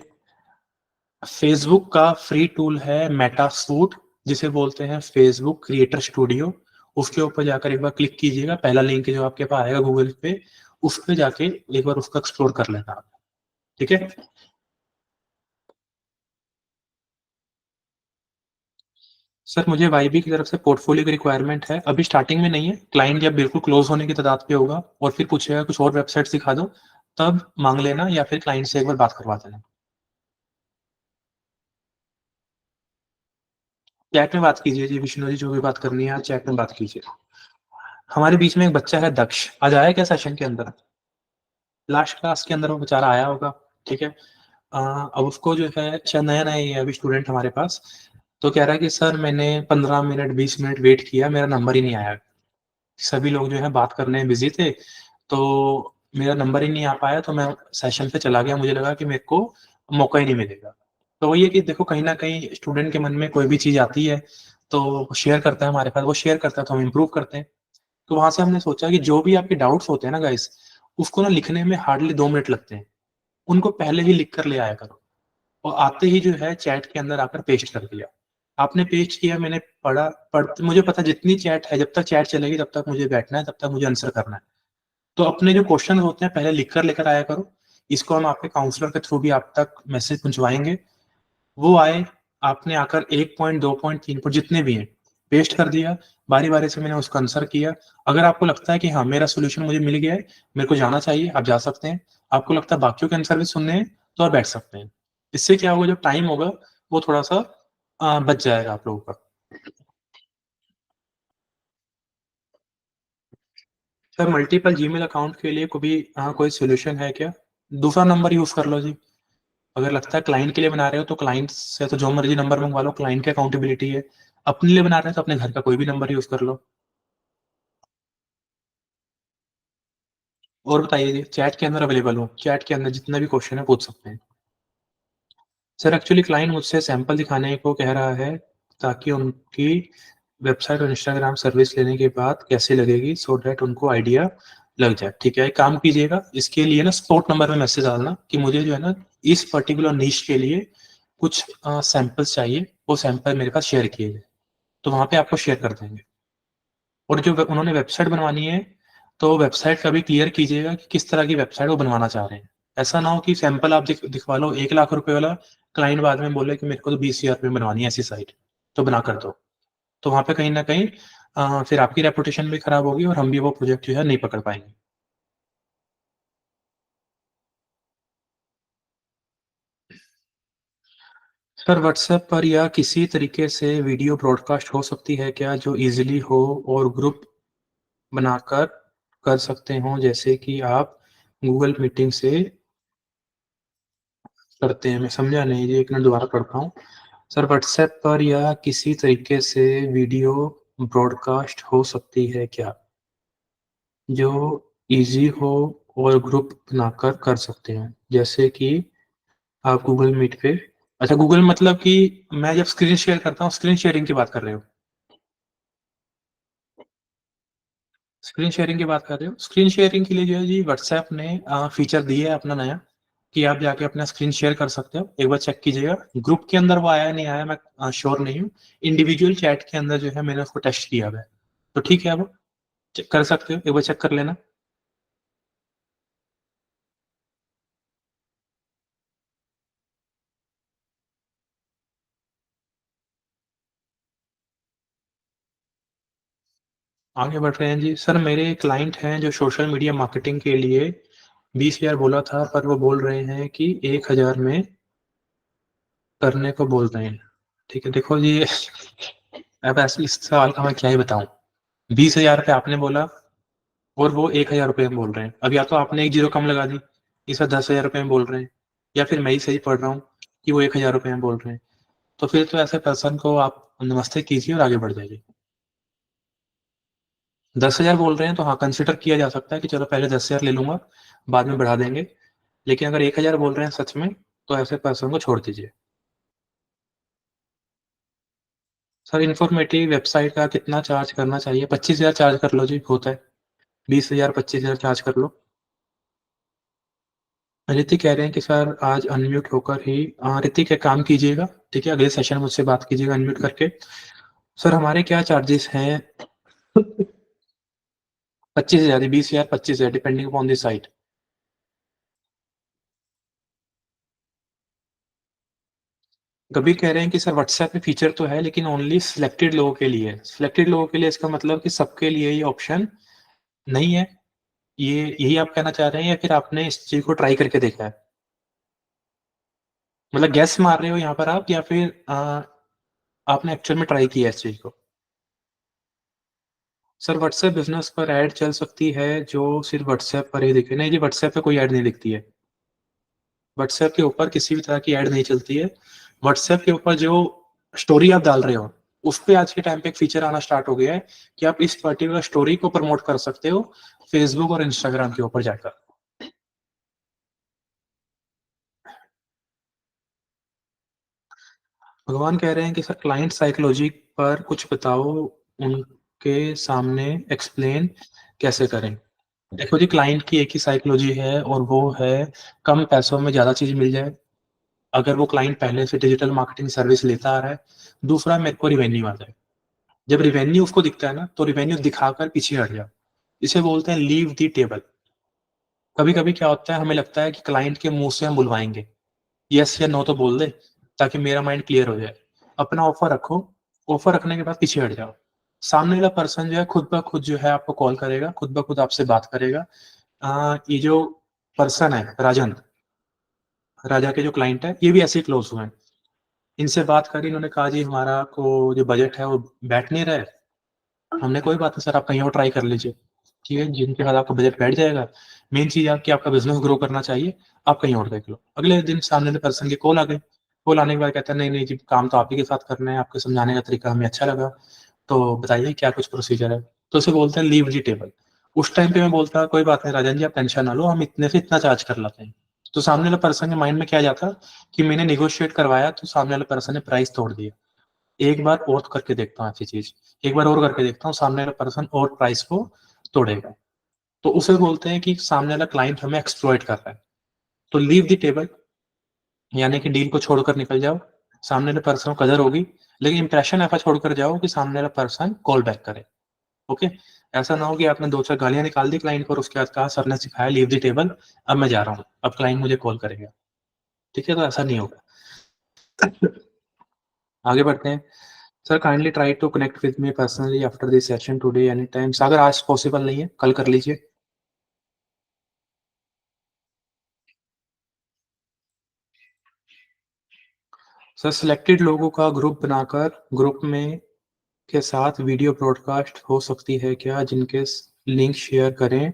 फेसबुक का फ्री टूल है मेटा सूट, जिसे बोलते हैं फेसबुक क्रिएटर स्टूडियो। उसके ऊपर जाकर एक बार क्लिक कीजिएगा, पहला लिंक जो आपके पास आएगा गूगल पे, उस पर जाके एक बार उसका एक्सप्लोर कर लेना आप। ठीक है सर, मुझे वाईबी की तरफ से पोर्टफोलियो की रिक्वायरमेंट है, अभी स्टार्टिंग में नहीं है, क्लाइंट जब बिल्कुल क्लोज होने की तादाद पे होगा और फिर पूछेगा कुछ और वेबसाइट दिखा दो, तब मांग लेना, या फिर क्लाइंट से एक बार बात करवा देना। चैट में बात कीजिए जी, विष्णु जी, जो भी बात करनी है चैट में बात कीजिए। हमारे बीच में एक बच्चा है दक्ष, आज आया क्या सेशन के अंदर? लास्ट क्लास के अंदर वो बेचारा आया होगा। ठीक है, अब उसको जो है शायद नया नया ही है अभी स्टूडेंट हमारे पास, तो कह रहा है कि सर मैंने 15 मिनट 20 मिनट वेट किया, मेरा नंबर ही नहीं आया। सभी लोग जो है बात करने में बिजी थे, तो मेरा नंबर ही नहीं आ पाया, तो मैं सेशन पे चला गया, मुझे लगा कि मेरे को मौका ही नहीं मिलेगा। तो वही है कि देखो कहीं ना कहीं स्टूडेंट के मन में कोई भी चीज आती है तो शेयर करता है हमारे पास, वो शेयर करता है तो हम इम्प्रूव करते हैं। तो वहां से हमने सोचा कि जो भी आपके डाउट्स होते हैं ना गाइस, उसको ना लिखने में हार्डली 2 मिनट लगते हैं, उनको पहले ही लिख कर ले आया करो, और आते ही जो है चैट के अंदर आकर पेस्ट कर दिया। आपने पेस्ट किया, मैंने मुझे पता जितनी चैट है, जब तक चैट चलेगी तब तक मुझे बैठना है, तब तक मुझे आंसर करना है। तो अपने जो क्वेश्चन होते हैं पहले लिख कर लेकर आया करो। इसको हम आपके काउंसलर के थ्रू भी आप तक मैसेज पहुंचवाएंगे, वो आए, आपने आकर 1 पॉइंट 2 पॉइंट 3 पॉइंट जितने भी हैं पेस्ट कर दिया, बारी-बारी से मैंने उसका आंसर किया। अगर आपको लगता है कि हाँ, मेरा सॉल्यूशन मुझे मिल गया है, मेरे को जाना चाहिए, आप जा सकते हैं। आपको लगता है बाकियों के आंसर भी सुनने हैं, तो आप बैठ सकते हैं। इससे क्या होगा, जो टाइम होगा, वो थोड़ा-सा बच जाएगा आप लोगों का। सर मल्टीपल जीमेल अकाउंट के लिए कोई सॉल्यूशन है क्या? दूसरा नंबर यूज़ कर लो जी। अगर लगता है क्लाइंट के लिए बना रहे हो तो क्लाइंट से तो जो मर्ज़ी नंबर मंगवा लो, क्लाइंट की अकाउंटेबिलिटी है। अपने लिए बना रहे हो तो अपने घर का कोई भी नंबर यूज़ कर लो। और बताइए जी, चैट के अंदर अवेलेबल हूँ, चैट के अंदर जितना भी क्वेश्चन है पूछ सकते हैं। सर एक्चुअली क्लाइंट मुझसे सैंपल दिखाने को कह रहा है, ताकि उनकी वेबसाइट और इंस्टाग्राम सर्विस लेने के बाद कैसी लगेगी, सो दैट उनको आइडिया लग जाए। ठीक है, एक काम कीजिएगा, इसके लिए ना स्पॉट नंबर में मैसेज डालना कि मुझे जो है ना इस पर्टिकुलर निश के लिए कुछ सैंपल्स चाहिए, वो सैंपल मेरे पास शेयर किए जाएँ। तो वहाँ पे आपको शेयर कर देंगे। और जो उन्होंने वेबसाइट बनवानी है, तो वेबसाइट का भी क्लियर कीजिएगा कि किस तरह की वेबसाइट वो बनवाना चाह रहे हैं। ऐसा ना हो कि सैंपल आप दिखवा लो ₹1,00,000 वाला, क्लाइंट बाद में बोले कि मेरे को तो 20,000 में बनवानी है ऐसी साइट, तो बना कर दो। तो वहाँ पे कहीं न कहीं फिर आपकी रेपुटेशन भी खराब होगी और हम भी वो प्रोजेक्ट जो है नहीं पकड़ पाएँगे। सर व्हाट्सएप पर या किसी तरीके से वीडियो ब्रॉडकास्ट हो सकती है क्या, जो ईज़िली हो और ग्रुप बनाकर कर सकते हों, जैसे कि आप गूगल मीटिंग से करते हैं? मैं समझा नहीं जी, एक मिनट दोबारा पढ़ता हूँ। सर व्हाट्सएप पर या किसी तरीके से वीडियो ब्रॉडकास्ट हो सकती है क्या, जो ईज़ी हो और ग्रुप बनाकर कर सकते हैं? जैसे कि आप गूगल मीट पे, अच्छा गूगल मतलब कि मैं जब स्क्रीन शेयर करता हूँ, स्क्रीन शेयरिंग की बात कर रहे हो? स्क्रीन शेयरिंग की बात कर रहे हो? स्क्रीन शेयरिंग के लिए जो है जी व्हाट्सऐप ने फीचर दिया है अपना नया, कि आप जाके अपना स्क्रीन शेयर कर सकते हो। एक बार चेक कीजिएगा। ग्रुप के अंदर वो आया है, नहीं आया, मैं श्योर नहीं हूँ। इंडिविजुअल चैट के अंदर जो है मैंने उसको टेस्ट किया हुआ है। तो ठीक है, वो चेक कर सकते हो, एक बार चेक कर लेना। आगे बढ़ रहे हैं जी। सर मेरे क्लाइंट हैं जो सोशल मीडिया मार्केटिंग के लिए 20,000 बोला था, पर वो बोल रहे हैं कि 1,000 में करने को बोल रहे हैं। ठीक है, देखो जी अब ऐसे इस सवाल का मैं क्या ही बताऊँ? 20,000 पे आपने बोला और वो 1,000 रुपए में बोल रहे हैं। अब या तो आपने एक ज़ीरो कम लगा दी, इस बार 10,000 रुपए में बोल रहे हैं, या फिर मैं ही सही पढ़ रहा हूँ कि वो 1,000 रुपए में बोल रहे हैं। तो फिर तो ऐसे पर्सन को आप नमस्ते कीजिए और आगे बढ़ जाइए। 10,000 बोल रहे हैं तो हाँ, कंसिडर किया जा सकता है कि चलो पहले 10,000 ले लूँगा, बाद में बढ़ा देंगे। लेकिन अगर 1,000 बोल रहे हैं सच में, तो ऐसे पर्सन को छोड़ दीजिए। सर इन्फॉर्मेटिव वेबसाइट का कितना चार्ज करना चाहिए? 25,000 चार्ज कर लो जी, होता है। 20,000 25,000 चार्ज कर लो। ऋतिक कह रहे हैं कि सर आज अनम्यूट होकर ही ऋतिक एक काम कीजिएगा, ठीक है? अगले सेशन मुझसे बात कीजिएगा अनम्यूट करके। सर हमारे क्या चार्जेस हैं? 25,000 20,000 25,000 depending upon the site. Kabir कह रहे हैं कि सर व्हाट्सएप में फीचर तो है, लेकिन ओनली सिलेक्टेड लोगों के लिए है। सिलेक्टेड लोगों के लिए इसका मतलब कि सबके लिए ये ऑप्शन नहीं है। ये यही आप कहना चाह रहे हैं, या फिर आपने इस चीज़ को ट्राई करके देखा है? मतलब गेस मार रहे हो यहाँ पर आप, या फिर आपने एक्चुअल में ट्राई किया है इस चीज़ को? सर व्हाट्सएप बिज़नेस पर ऐड चल सकती है जो सिर्फ़ व्हाट्सएप पर ही दिखे? नहीं जी, व्हाट्सएप पे कोई ऐड नहीं दिखती है। व्हाट्सएप के ऊपर किसी भी तरह की ऐड नहीं चलती है। व्हाट्सएप के ऊपर जो स्टोरी आप डाल रहे हो, उसपे आज के टाइम पे एक फीचर आना स्टार्ट हो गया है कि आप इस पर्टिकुलर स्टोरी को प्रमोट कर सकते हो फेसबुक और इंस्टाग्राम के ऊपर जाकर। भगवान कह रहे हैं कि सर क्लाइंट साइकोलॉजी पर कुछ बताओ, उनके सामने एक्सप्लेन कैसे करें? देखो जी, क्लाइंट की एक ही साइकोलॉजी है और वो है कम पैसों में ज़्यादा चीज़ मिल जाए। अगर वो क्लाइंट पहले से डिजिटल मार्केटिंग सर्विस लेता आ रहा है। दूसरा, मेरे को रिवेन्यू आ जाए। जब रिवेन्यू उसको दिखता है ना, तो रिवेन्यू दिखाकर पीछे हट जाओ। इसे बोलते हैं लीव द टेबल। कभी-कभी क्या होता है, हमें लगता है कि क्लाइंट के मुँह से हम बुलवाएँगे। येस या नो तो बोल दे, ताकि मेरा माइंड क्लियर हो जाए। अपना ऑफ़र रखो, ऑफर रखने के बाद पीछे हट जाओ। सामने वाला पर्सन जो है खुद ब खुद जो है आपको कॉल करेगा, खुद ब खुद आपसे बात करेगा। ये जो पर्सन है राजन, राजा के जो क्लाइंट है, ये भी ऐसे ही क्लोज हुए हैं। इनसे बात करी, इन्होंने कहा जी हमारा को जो बजट है वो बैठ नहीं रहा है। हमने कोई बात नहीं सर, आप कहीं और ट्राई कर लीजिए। ठीक है, जिनके बाद आपका बजट बैठ जाएगा, मेन चीज़ आपकी आपका बिज़नेस ग्रो करना चाहिए, आप कहीं और देख लो। अगले दिन सामने वाले पर्सन की कॉल आ गई। कॉल आने के बाद कहता है, "नहीं, नहीं जी, काम तो आप ही के साथ करना है, आपके समझाने का तरीका हमें अच्छा लगा, तो बताइए क्या कुछ प्रोसीजर है?" तो उसे बोलते हैं लीव द टेबल। उस टाइम पे मैं बोलता, "कोई बात नहीं राजन जी, आप टेंशन ना लो, हम इतने से इतना चार्ज कर लेते हैं।" तो सामने वाले पर्सन के माइंड में क्या जाता कि मैंने नेगोशिएट करवाया, तो सामने वाले पर्सन ने प्राइस तोड़ दिया। एक बार और करके देखता हूँ ऐसी चीज़, एक बार और करके देखता हूँ, सामने वाला पर्सन और प्राइस को तोड़ेगा। तो उसे बोलते हैं कि सामने वाला क्लाइंट हमें एक्सप्लॉइट कर रहा है। तो लीव द टेबल, यानी कि डील को छोड़कर निकल जाओ। सामने वाले पर्सन को कदर होगी, लेकिन इंप्रेशन ऐसा छोड़कर जाओ कि सामने वाला पर्सन कॉल बैक करे। ओके? ऐसा ना हो कि आपने 2-4 गालियाँ निकाल दी क्लाइंट को और उसके बाद कहा सर ने सिखाया लीव द टेबल, अब मैं जा रहा हूँ, अब क्लाइंट मुझे कॉल करेगा। ठीक है? तो ऐसा नहीं होगा। आगे बढ़ते हैं। Sir kindly try to connect with me personally after this session today any time. अगर आज पॉसिबल नहीं है, कल कर लीजिए। सर सिलेक्टेड लोगों का ग्रुप बनाकर ग्रुप में के साथ वीडियो ब्रॉडकास्ट हो सकती है क्या, जिनके लिंक शेयर करें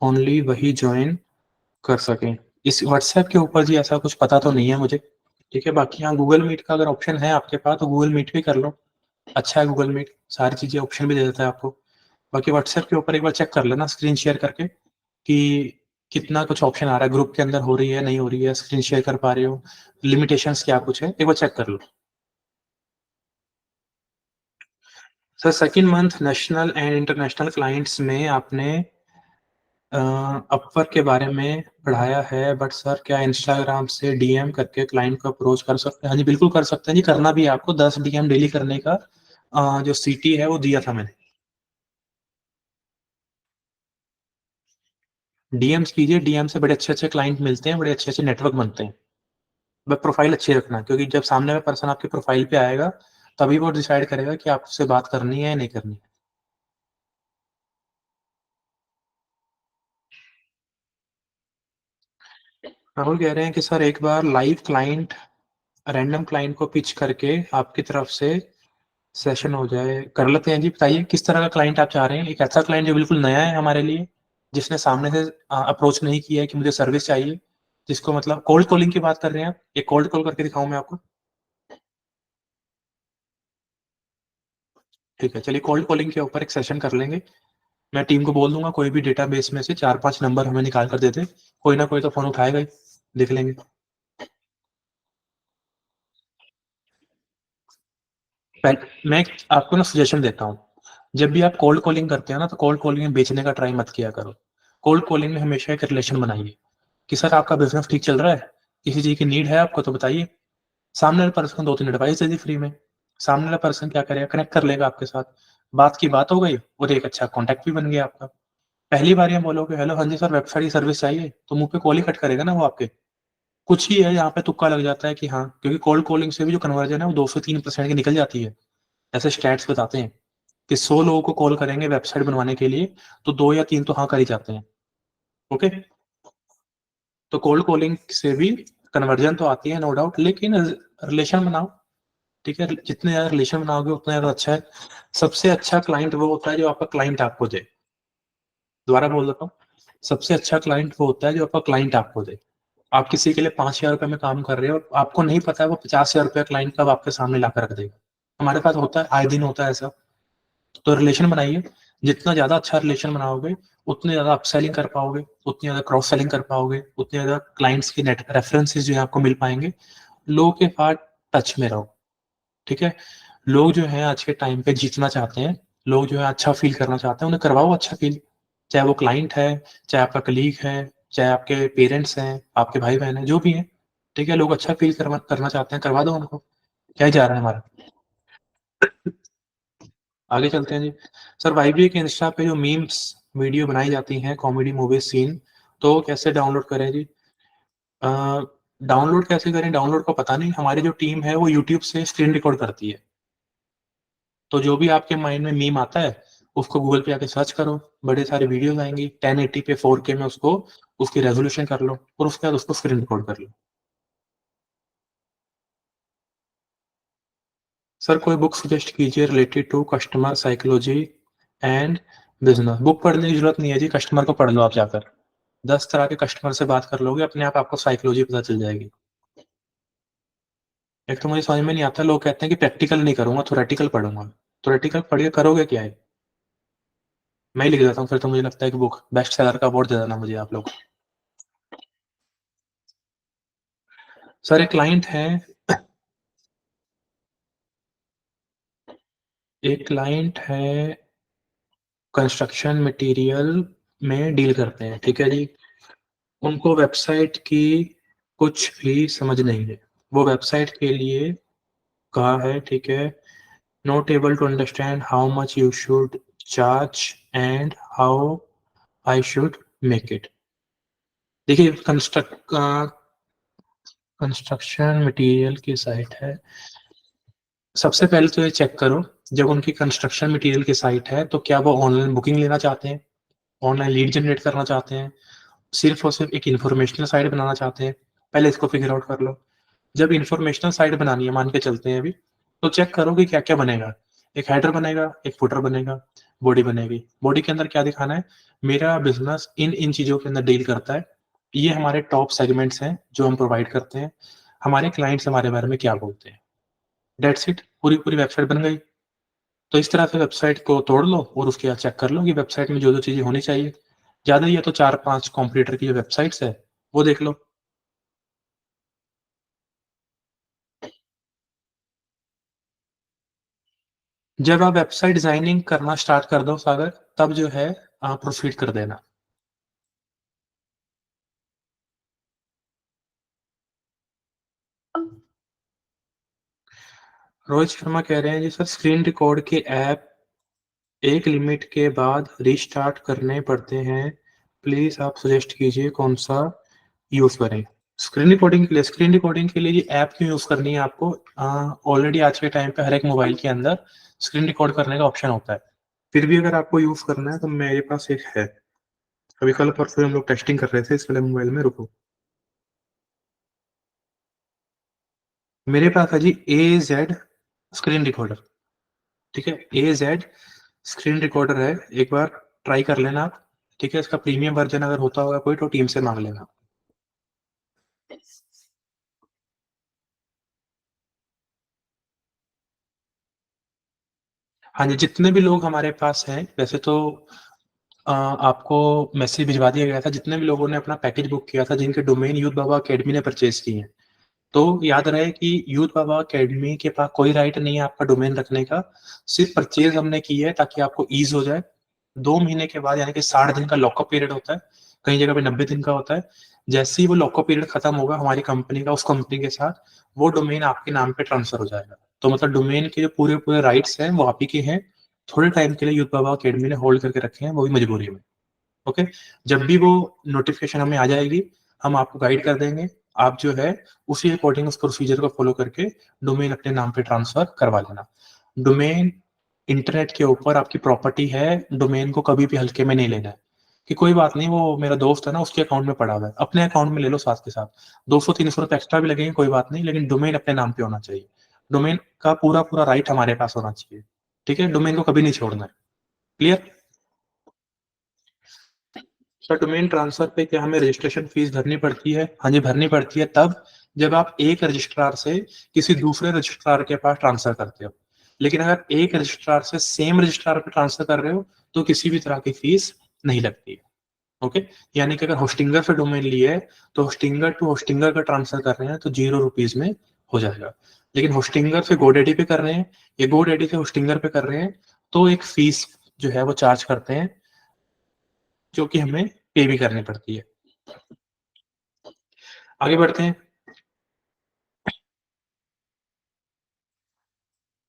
ओनली वही ज्वाइन कर सकें। इस व्हाट्सएप के ऊपर जी ऐसा कुछ पता तो नहीं है मुझे। ठीक है, बाकी हाँ गूगल मीट का अगर ऑप्शन है आपके पास तो गूगल मीट भी कर लो। अच्छा है गूगल मीट, सारी चीज़ें ऑप्शन भी दे देता है आपको। बाकी व्हाट्सएप के ऊपर एक बार चेक कर लेना स्क्रीन शेयर करके कि कितना कुछ ऑप्शन आ रहा है, ग्रुप के अंदर हो रही है, नहीं हो रही है, स्क्रीन शेयर कर पा रहे हो, लिमिटेशंस क्या कुछ है, एक बार चेक कर लो। Sir second month national and international clients में आपने अपवर्क के बारे में पढ़ाया है, बट सर क्या इंस्टाग्राम से डीएम करके क्लाइंट को अप्रोच कर सकते हैं? हाँ जी, बिल्कुल कर सकते हैं जी, करना भी है आपको। 10 डीएम डेली करने का जो सीटी है वो दिया था मैंने। डीएम्स कीजिए, डीएम से बड़े अच्छे-अच्छे क्लाइंट मिलते हैं, बड़े अच्छे-अच्छे नेटवर्क बनते हैं। बस प्रोफाइल अच्छी रखना, क्योंकि जब सामने वाला पर्सन आपकी प्रोफाइल पे आएगा, तभी वो डिसाइड करेगा कि आपसे बात करनी है या नहीं करनी है। राहुल कह रहे हैं कि सर एक बार लाइव क्लाइंट, रैंडम क्लाइंट को पिच करके आपकी तरफ से सेशन हो जाए, कर लेते हैं जी। बताइए किस तरह का क्लाइंट आप चाह रहे हैं? एक ऐसा क्लाइंट जो बिल्कुल नया है हमारे लिए, जिसने सामने से अप्रोच नहीं किया है कि मुझे सर्विस चाहिए, जिसको मतलब कोल्ड कॉलिंग की बात कर रहे हैं आप? एक कोल्ड कॉल करके दिखाऊँ मैं आपको? ठीक है, चलिए कोल्ड कॉलिंग के ऊपर एक सेशन कर लेंगे। मैं टीम को बोल दूँगा कोई भी डेटाबेस में से 4-5 नंबर हमें निकाल कर दे दे। कोई ना कोई तो फ़ोन उठाएगा ही, देख लेंगे। मैं आपको ना सजेशन देता हूँ। जब भी आप कोल्ड कॉलिंग करते हो ना, तो कोल्ड कॉलिंग में बेचने का ट्राई मत किया करो। कोल्ड कॉलिंग में हमेशा एक रिलेशन बनाइए कि सर आपका बिज़नेस ठीक चल रहा है? किसी चीज़ की नीड है आपको तो बताइए। सामने वाले पर्सन को 2-3 एडवाइस दे दी फ्री में। सामने वाला पर्सन क्या करेगा, कनेक्ट कर लेगा आपके साथ। बात की बात हो गई और एक अच्छा कॉन्टैक्ट भी बन गया आपका। पहली बार ही हम बोलोगे हेलो हाँ जी सर वेबसाइट की सर्विस चाहिए, तो मुँह पे कॉल ही कट करेगा ना वो आपके। कुछ ही है यहाँ पे तुक्का लग जाता है कि हाँ, क्योंकि कोल्ड कॉलिंग से भी जो कन्वर्जन है वो 2 से 3% की निकल जाती है। ऐसे स्टैट्स बताते हैं कि 100 लोगों को कॉल करेंगे वेबसाइट बनवाने के लिए, तो 2 या 3 तो हाँ कर ही जाते हैं। ओके? तो कोल्ड कॉलिंग से भी कन्वर्जन तो आती है नो डाउट, लेकिन रिलेशन बनाओ। ठीक है? जितने ज़्यादा रिलेशन बनाओगे उतना ज़्यादा अच्छा है। सबसे अच्छा क्लाइंट वो होता है जो आपका क्लाइंट आपको दे। दोबारा बोल देता हूँ, सबसे अच्छा क्लाइंट वो होता है जो आपका क्लाइंट आपको दे। आप किसी के लिए ₹5000 में काम कर रहे हो, आपको नहीं पता है वो ₹50,000 क्लाइंट कब आपके सामने लाकर रख देगा। हमारे पास होता है, आए दिन होता है ऐसा। तो रिलेशन बनाइए, जितना ज़्यादा अच्छा रिलेशन बनाओगे, उतनी ज़्यादा अपसेलिंग कर पाओगे, उतनी ज़्यादा क्रॉस सेलिंग कर पाओगे, उतने ज़्यादा क्लाइंट्स की नेट रेफरेंसेस जो है आपको मिल पाएँगे। लोगों के साथ टच में रहो, ठीक है? लोग जो हैं आज के टाइम पे जीतना चाहते हैं, लोग जो है अच्छा फ़ील करना चाहते हैं, उन्हें करवाओ अच्छा फ़ील। चाहे वो क्लाइंट है, चाहे आपका कलीग है, चाहे आपके पेरेंट्स हैं, आपके भाई-बहन हैं, जो भी हैं, ठीक है? लोग अच्छा फ़ील करना चाहते हैं, करवा दो उनको। क्या ही जा रहा है हमारा। आगे चलते हैं जी। सर वाइबी के इंस्टा पे जो मीम्स वीडियो बनाई जाती हैं, कॉमेडी मूवी सीन, तो कैसे डाउनलोड करें जी? अ, डाउनलोड कैसे करें? डाउनलोड का पता नहीं, हमारी जो टीम है वो यूट्यूब से स्क्रीन रिकॉर्ड करती है। तो जो भी आपके माइंड में मीम आता है, उसको गूगल पे आके सर्च करो, बड़े सारे वीडियोज़ आएँगी, 1080 पे 4K में उसको उसकी रेज़ोल्यूशन कर लो और उसके बाद उसको स्क्रीन रिकॉर्ड कर लो। सर कोई बुक सजेस्ट कीजिए related to customer psychology and business. Book पढ़ने की ज़रूरत नहीं है जी, कस्टमर को पढ़ लो आप जाकर। 10 तरह के कस्टमर से बात कर लोगे, अपने आप आपको साइकोलॉजी पता चल जाएगी। एक तो मुझे समझ में नहीं आता, लोग कहते हैं कि प्रैक्टिकल नहीं करूँगा, थ्योरेटिकल पढ़ूँगा। थ्योरेटिकल पढ़ के करोगे क्या है? मैं ही लिख देता हूँ फिर तो, मुझे लगता है कि बुक बेस्ट सेलर का अवार्ड दे देना मुझे आप लोग। सर एक क्लाइंट है कंस्ट्रक्शन मटेरियल में डील करते हैं, ठीक है जी? उनको वेबसाइट की कुछ भी समझ नहीं है। वो वेबसाइट के लिए कहा है, ठीक है? Not able to understand how much you should charge and how I should make it. देखिए कंस्ट्रक्शन मटेरियल की साइट है। सबसे पहले तो ये चेक करो, जब उनकी कंस्ट्रक्शन मटेरियल की साइट है, तो क्या वो ऑनलाइन बुकिंग लेना चाहते हैं? ऑनलाइन लीड जनरेट करना चाहते हैं? सिर्फ़ और सिर्फ़ एक इन्फॉर्मेशनल साइट बनाना चाहते हैं? पहले इसको फिगर आउट कर लो। जब इन्फॉर्मेशनल साइट बनानी है, मान के चलते हैं अभी, तो चेक करो कि क्या-क्या बनेगा। एक हेडर बनेगा, एक फुटर बनेगा, बॉडी बनेगी। बॉडी के अंदर क्या दिखाना है? मेरा बिज़नेस इन-इन चीज़ों के अंदर डील करता है। ये हमारे टॉप सेगमेंट्स हैं, जो हम प्रोवाइड करते हैं। हमारे क्लाइंट्स हमारे बारे में क्या बोलते हैं। दैट्स इट, पूरी-पूरी वेबसाइट बन गई। तो इस तरह से वेबसाइट को तोड़ लो और उसके बाद चेक कर लो कि वेबसाइट में जो-जो चीज़ें होनी चाहिए। ज़्यादा ही है तो 4-5 कॉम्पिटिटर की जो वेबसाइट्स है, वो देख लो। जब आप वेबसाइट डिज़ाइनिंग करना स्टार्ट कर दो सागर, तब जो है प्रोसीड कर देना। रोहित शर्मा कह रहे हैं जी सर, स्क्रीन रिकॉर्ड के ऐप एक लिमिट के बाद रीस्टार्ट करने पड़ते हैं। प्लीज़ आप सजेस्ट कीजिए कौन-सा यूज़ करें? स्क्रीन रिकॉर्डिंग के लिए जी ऐप क्यों यूज़ करनी है आपको? ऑलरेडी आज के टाइम पे हर एक मोबाइल के अंदर स्क्रीन रिकॉर्ड करने का ऑप्शन होता है। फिर भी अगर आपको यूज़ करना है तो मेरे पास एक है। अभी कल-परसों हम लोग टेस्टिंग कर रहे थे इस वाले मोबाइल में, रुको। मेरे पास है जी एज़ेड स्क्रीन रिकॉर्डर, ठीक है? एज़ेड स्क्रीन रिकॉर्डर है, एक बार ट्राई कर लेना आप, ठीक है? इसका प्रीमियम वर्ज़न अगर होता होगा कोई तो टीम से माँग लेना। हाँ जी, जितने भी लोग हमारे पास हैं, वैसे तो आपको मैसेज भिजवा दिया गया था, जितने भी लोगों ने अपना पैकेज बुक किया था, जिनके डोमेन यूथ बाबा अकेडमी ने परचेज़ किए हैं। तो याद रहे कि यूथ बाबा अकेडमी के पास कोई राइट नहीं है आपका डोमेन रखने का, सिर्फ़ परचेज़ हमने की है ताकि आपको ईज़ हो जाए। 2 महीने के बाद यानी कि 60 दिन का लॉकअप पीरियड होता है, कई जगह पे 90 दिन का होता है। जैसे ही वो लॉकअप पीरियड खत्म होगा हमारी कंपनी का उस कंपनी के साथ, वो डोमेन आपके नाम पे ट्रांसफ़र हो जाएगा। तो मतलब डोमेन के जो पूरे-पूरे राइट्स हैं, वो आप ही के हैं। थोड़े टाइम के लिए यूथ बाबा अकेडमी ने होल्ड करके रखे हैं, वो भी मजबूरी में। ओके? जब भी वो नोटिफ़िकेशन हमें आ जाएगी, हम आपको गाइड कर देंगे। आप जो है उसी अकॉर्डिंग उस प्रोसीजर को फ़ॉलो करके डोमेन अपने नाम पे ट्रांसफ़र करवा लेना। डोमेन इंटरनेट के ऊपर आपकी प्रॉपर्टी है, डोमेन को कभी भी हल्के में नहीं लेना है, कि कोई बात नहीं वो मेरा दोस्त है ना उसके अकाउंट में पड़ा हुआ है, अपने अकाउंट में ले लो साथ के साथ। 200-300 रुपए एक्स्ट्रा भी लगेंगे कोई बात नहीं, लेकिन डोमेन अपने नाम पे होना चाहिए। डोमेन का पूरा-पूरा राइट हमारे पास होना चाहिए, ठीक है? डोमेन को कभी नहीं छोड़ना है। क्लियर? सर डोमेन ट्रांसफर पे क्या हमें रजिस्ट्रेशन फीस भरनी पड़ती है? हाँ जी, भरनी पड़ती है तब जब आप एक रजिस्ट्रार से किसी दूसरे रजिस्ट्रार के पास ट्रांसफर करते हो। लेकिन अगर एक रजिस्ट्रार से सेम रजिस्ट्रार पे ट्रांसफर कर रहे हो, तो किसी भी तरह की फीस नहीं लगती है। ओके? यानी कि अगर होस्टिंगर से डोमेन लिए है, तो होस्टिंगर टू होस्टिंगर का ट्रांसफर कर रहे हैं, तो ₹0 में हो जाएगा। लेकिन होस्टिंगर से गोडैडी पे कर रहे हैं या गोडैडी से होस्टिंगर पे कर रहे हैं, तो एक फीस जो है वो चार्ज करते हैं, जो कि हमें पे भी करनी पड़ती है। आगे बढ़ते हैं।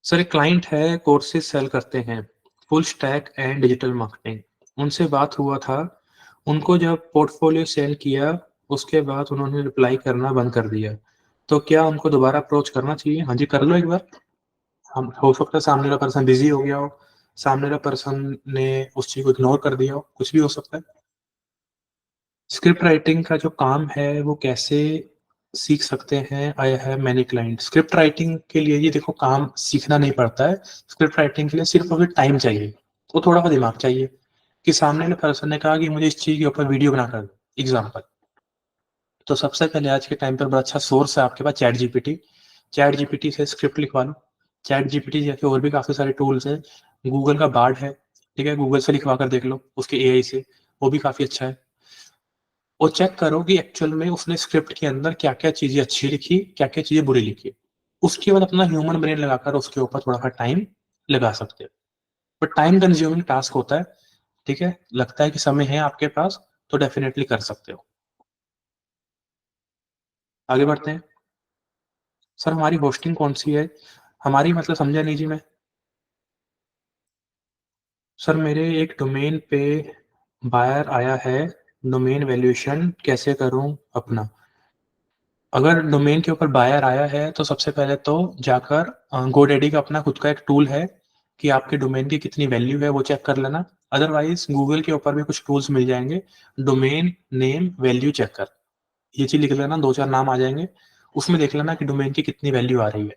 सर एक क्लाइंट है, कोर्सेज़ सेल करते हैं, full stack and digital marketing. उनसे बात हुआ था, उनको जब पोर्टफोलियो सेंड किया, उसके बाद उन्होंने रिप्लाई करना बंद कर दिया। तो क्या उनको दोबारा अप्रोच करना चाहिए? हाँ जी, कर लो एक बार। हम हो सकता है सामने वाला पर्सन बिज़ी हो गया हो, सामने वाला पर्सन ने उस चीज़ को इग्नोर कर दिया हो, कुछ भी हो सकता है। स्क्रिप्ट राइटिंग का जो काम है वो कैसे सीख सकते हैं? I have many client. Script writing के लिए ये देखो काम सीखना नहीं पड़ता है। स्क्रिप्ट राइटिंग के लिए सिर्फ़ अभी टाइम चाहिए, और थोड़ा-सा दिमाग चाहिए, कि सामने वाले पर्सन ने कहा कि मुझे इस चीज़ के ऊपर वीडियो बनाकर दो, एग्ज़ाम्पल। तो सबसे पहले आज के टाइम पर बड़ा अच्छा सोर्स है आपके पास चैट जीपीटी। चैट जीपीटी से स्क्रिप्ट लिखवा लो। चैट जीपीटी जैसे और भी काफ़ी सारे टूल्स हैं। गूगल का बार्ड है, ठीक है? गूगल से लिखवा कर देख लो, उसके एआई से, वो भी काफ़ी अच्छा है। और चेक करो कि एक्चुअल में उसने स्क्रिप्ट के अंदर क्या-क्या चीज़ें अच्छी लिखी, क्या-क्या चीज़ें बुरी लिखी। उसके बाद अपना ह्यूमन ब्रेन लगाकर उसके ऊपर थोड़ा-सा टाइम लगा सकते हो। बट टाइम कंज्यूमिंग टास्क होता है, ठीक है? लगता है कि समय है आपके पास, तो डेफ़िनिटली कर सकते हो। आगे बढ़ते हैं। सर हमारी होस्टिंग कौन-सी है? हमारी मतलब समझा नहीं जी मैं। सर मेरे एक डोमेन पे बायर आया है, डोमेन वैल्यूएशन कैसे करूँ अपना? अगर डोमेन के ऊपर बायर आया है, तो सबसे पहले तो जाकर गोडैडी का अपना खुद का एक टूल है कि आपके डोमेन की कितनी वैल्यू है, वो चेक कर लेना। अदरवाइज़ गूगल के ऊपर भी कुछ टूल्स मिल जाएँगे, डोमेन नेम वैल्यू चेकर। ये चीज़ लिख लेना, 2-4 नाम आ जाएँगे। उसमें देख लेना कि डोमेन की कितनी वैल्यू आ रही है।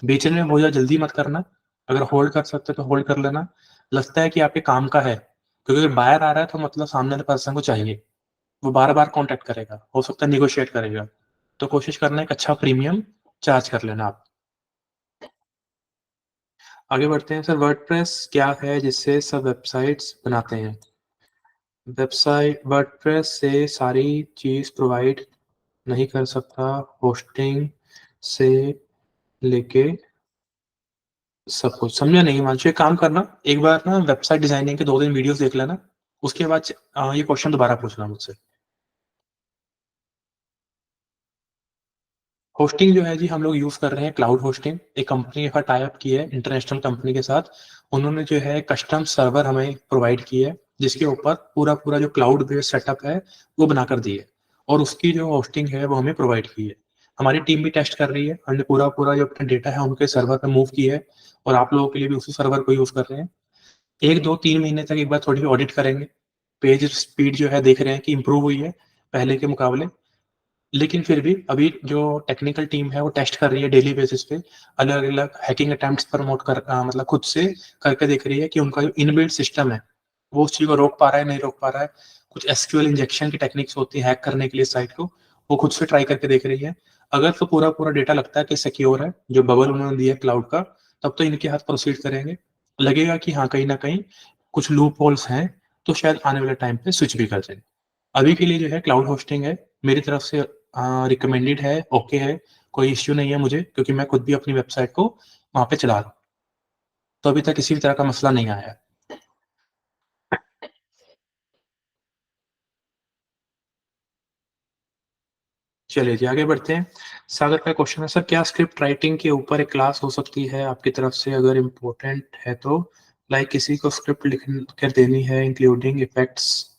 बेचने में बहुत ज़्यादा जल्दी मत करना। अगर होल्ड कर सकते हो तो होल्ड कर लेना। लगता है कि आपके काम का है, क्योंकि अगर बायर आ रहा है तो मतलब सामने वाले पर्सन को चाहिए। वो बार-बार कॉन्टैक्ट करेगा, हो सकता है नेगोशिएट करेगा। तो कोशिश करना एक अच्छा प्रीमियम चार्ज कर लेना आप। आगे बढ़ते हैं सर, वर्डप्रेस क्या है जिससे सब वेबसाइट्स बनाते हैं? वेबसाइट वर्डप्रेस से सारी चीज़ प्रोवाइड नहीं कर सकता, होस्टिंग से लेके सब कुछ। समझा नहीं हिमांशु, एक काम करना, एक बार ना वेबसाइट डिज़ाइनिंग के 2-3 वीडियोज़ देख लेना, उसके बाद ये क्वेश्चन दोबारा पूछना मुझसे। होस्टिंग जो है जी हम लोग यूज़ कर रहे हैं क्लाउड होस्टिंग। एक कंपनी के साथ टाई अप की है, इंटरनेशनल कंपनी के साथ। उन्होंने जो है कस्टम सर्वर हमें प्रोवाइड किए है, जिसके ऊपर पूरा-पूरा जो क्लाउड बेस्ड सेटअप है, वो बनाकर दी है, और उसकी जो होस्टिंग है वो हमें प्रोवाइड की है। हमारी टीम भी टेस्ट कर रही है, हमने पूरा-पूरा जो अपना डेटा है उनके सर्वर पे मूव किया है, और आप लोगों के लिए भी उसी सर्वर को यूज़ कर रहे हैं। 1, 2, 3 महीने तक एक बार थोड़ी ऑडिट करेंगे। पेज स्पीड जो है देख रहे हैं कि इम्प्रूव हुई है, पहले के मुकाबले। लेकिन फिर भी अभी जो टेक्निकल टीम है वो टेस्ट कर रही है डेली बेसिस पे, अलग-अलग हैकिंग अटेम्प्ट्स प्रमोट मतलब खुद से करके देख रही है कि उनका जो इनबिल्ट सिस्टम है, वो उस चीज़ को रोक पा रहा है, नहीं रोक पा रहा है। कुछ एसक्यूएल इंजेक्शन की टेक्निक्स होती है हैक करने के लिए साइट को, वो खुद से ट्राई करके देख रही है। अगर तो पूरा-पूरा डेटा लगता है कि सिक्योर है, जो बबल उन्होंने दिया है क्लाउड का, तब तो इनके साथ प्रोसीड करेंगे। लगेगा कि हाँ, कहीं न कहीं कुछ लूप होल्स हैं, तो शायद आने वाले टाइम पे स्विच भी कर दें। अभी के लिए जो है क्लाउड होस्टिंग है, मेरी तरफ से रिकमेंडेड है, ओके है, कोई इश्यू नहीं है मुझे, क्योंकि मैं खुद भी अपनी वेबसाइट को वहाँ पे चला रहा हूँ। तो अभी तक किसी भी तरह का मसला नहीं आया है। चलिए जी, आगे बढ़ते हैं। सागर का क्वेश्चन है, सर क्या स्क्रिप्ट राइटिंग के ऊपर एक क्लास हो सकती है आपकी तरफ से? अगर इम्पोर्टेंट है तो, लाइक किसी को स्क्रिप्ट लिख कर देनी है including effects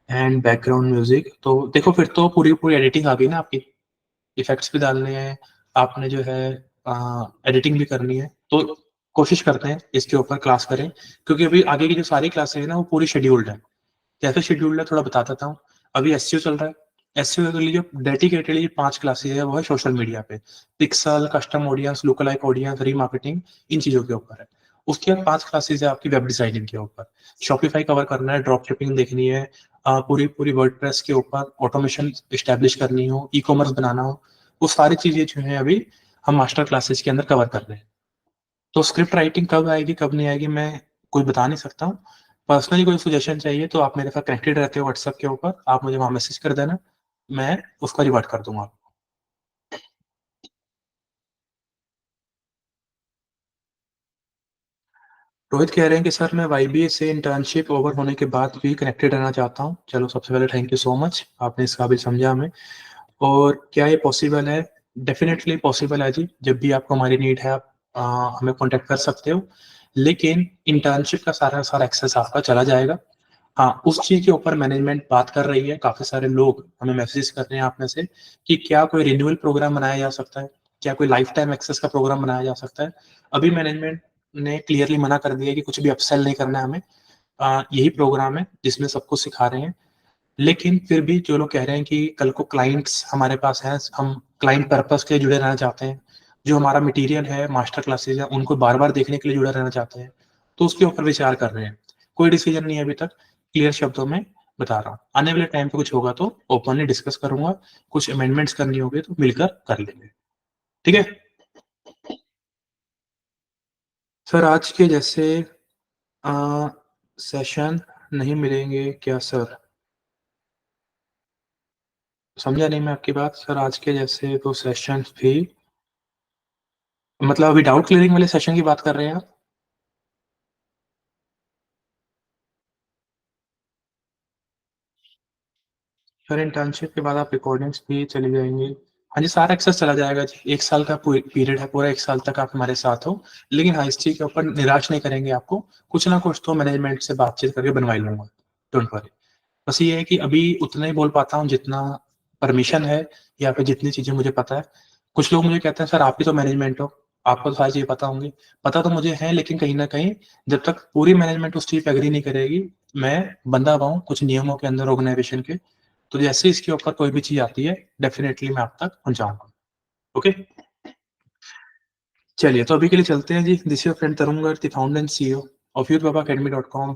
and background music, तो देखो फिर तो पूरी-पूरी एडिटिंग आ गई ना आपकी। इफ़ेक्ट्स भी डालने हैं, आपने जो है एडिटिंग भी करनी है, तो कोशिश करते हैं इसके ऊपर क्लास करें, क्योंकि अभी आगे की जो सारी क्लासें हैं ना, वो पूरी शेड्यूल्ड हैं। कैसे शेड्यूल्ड है थोड़ा बता देता हूँ। अभी एसईओ चल रहा है, एसईओ के लिए जो डेडिकेटेडली 5 क्लासेस है, वो है सोशल मीडिया पे। Pixel, custom audience, lookalike audience, remarketing, इन चीज़ों के ऊपर है। उसके बाद 5 क्लासेस है आपकी वेब डिज़ाइनिंग के ऊपर। शॉपिफ़ाई कवर करना है, ड्रॉप शिपिंग देखनी है, पूरी-पूरी वर्डप्रेस के ऊपर ऑटोमेशन एस्टेब्लिश करनी हो, ई-कॉमर्स बनाना हो, वो सारी चीज़ें जो हैं अभी हम मास्टर क्लासेस के अंदर कवर कर रहे हैं। तो स्क्रिप्ट राइटिंग कब आएगी, कब नहीं आएगी, मैं कुछ बता नहीं सकता हूँ। पर्सनली कोई सजेशन चाहिए तो आप मेरे साथ कनेक्टेड रहते हो व्हाट्सएप के ऊपर, आप मुझे वहाँ मैसेज कर देना, मैं उसका रिवर्ट कर दूँगा। रोहित कह रहे हैं कि सर मैं वाईबीए से इंटर्नशिप ओवर होने के बाद भी कनेक्टेड रहना चाहता हूँ। चलो सबसे पहले थैंक यू सो मच, आपने इस काबिल समझा हमें। और क्या ये पॉसिबल है? डेफ़िनेटली पॉसिबल है जी, जब भी आपको हमारी नीड है आप हमें कॉन्टैक्ट कर सकते हो। लेकिन इंटर्नशिप का सारा एक्सेस आपका चला जाएगा। हाँ, उस चीज़ के ऊपर मैनेजमेंट बात कर रही है, काफ़ी सारे लोग हमें मैसेजेस कर रहे हैं आप में से कि क्या कोई रिन्यूअल प्रोग्राम बनाया जा सकता है? क्या कोई लाइफ टाइम एक्सेस का प्रोग्राम बनाया जा सकता है? अभी मैनेजमेंट ने क्लियरली मना कर दिया है कि कुछ भी अपसेल नहीं करना है हमें। यही प्रोग्राम है जिसमें सब कुछ सिखा रहे हैं। लेकिन फिर भी जो लोग कह रहे हैं कि कल को क्लाइंट्स हमारे पास हैं, हम क्लाइंट पर्पस के लिए जुड़े रहना चाहते हैं, जो हमारा मटेरियल है, मास्टर क्लासेस है, उनको बार-बार देखने के लिए जुड़े रहना चाहते हैं, तो उसके ऊपर विचार कर रहे हैं। कोई डिसीजन नहीं है अभी तक, क्लियर शब्दों में बता रहा हूँ। आने वाले टाइम पे कुछ होगा तो ओपनली डिस्कस करूँगा, कुछ अमेंडमेंट्स करनी होगी तो मिलकर कर लेंगे। ठीक है? सर आज के जैसे अ, सेशन नहीं मिलेंगे क्या सर? समझा नहीं मैं आपकी बात। सर आज के जैसे तो सेशंस भी मतलब अभी डाउट क्लियरिंग वाले सेशन की बात कर रहे हैं आप? सर इंटर्नशिप के बाद आप रिकॉर्डिंग्स भी चली जाएँगी। हाँ जी, सारा एक्सेस चला जाएगा जी। 1 साल का पीरियड है, पूरा 1 साल तक आप हमारे साथ हो। लेकिन हाँ, इस चीज़ के ऊपर निराश नहीं करेंगे आपको। कुछ ना कुछ तो मैनेजमेंट से बातचीत करके बनवा ही लूँगा। Don't worry. बस ये है कि अभी उतना ही बोल पाता हूँ जितना परमिशन है या फिर जितनी चीज़ें मुझे पता है। कुछ लोग मुझे कहते हैं सर आप भी तो मैनेजमेंट हो, आपको तो सारी चीज़ें पता होंगी। पता तो मुझे है लेकिन कहीं न कहीं जब तक पूरी मैनेजमेंट उस चीज़ पे एग्री नहीं करेगी, मैं बंधा हुआ हूँ कुछ नियमों के अंदर ऑर्गनाइज़ेशन के। तो जैसे ही इसके ऊपर कोई भी चीज़ आती है, डेफ़िनेटली मैं आप तक पहुँचाऊँगा। ओके? चलिए तो अभी के लिए चलते हैं जी। This is your friend Tarun Garg, the founder and CEO of youthbaba academy.com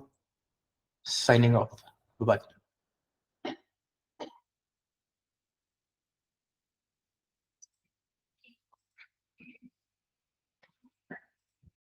signing off. Bye.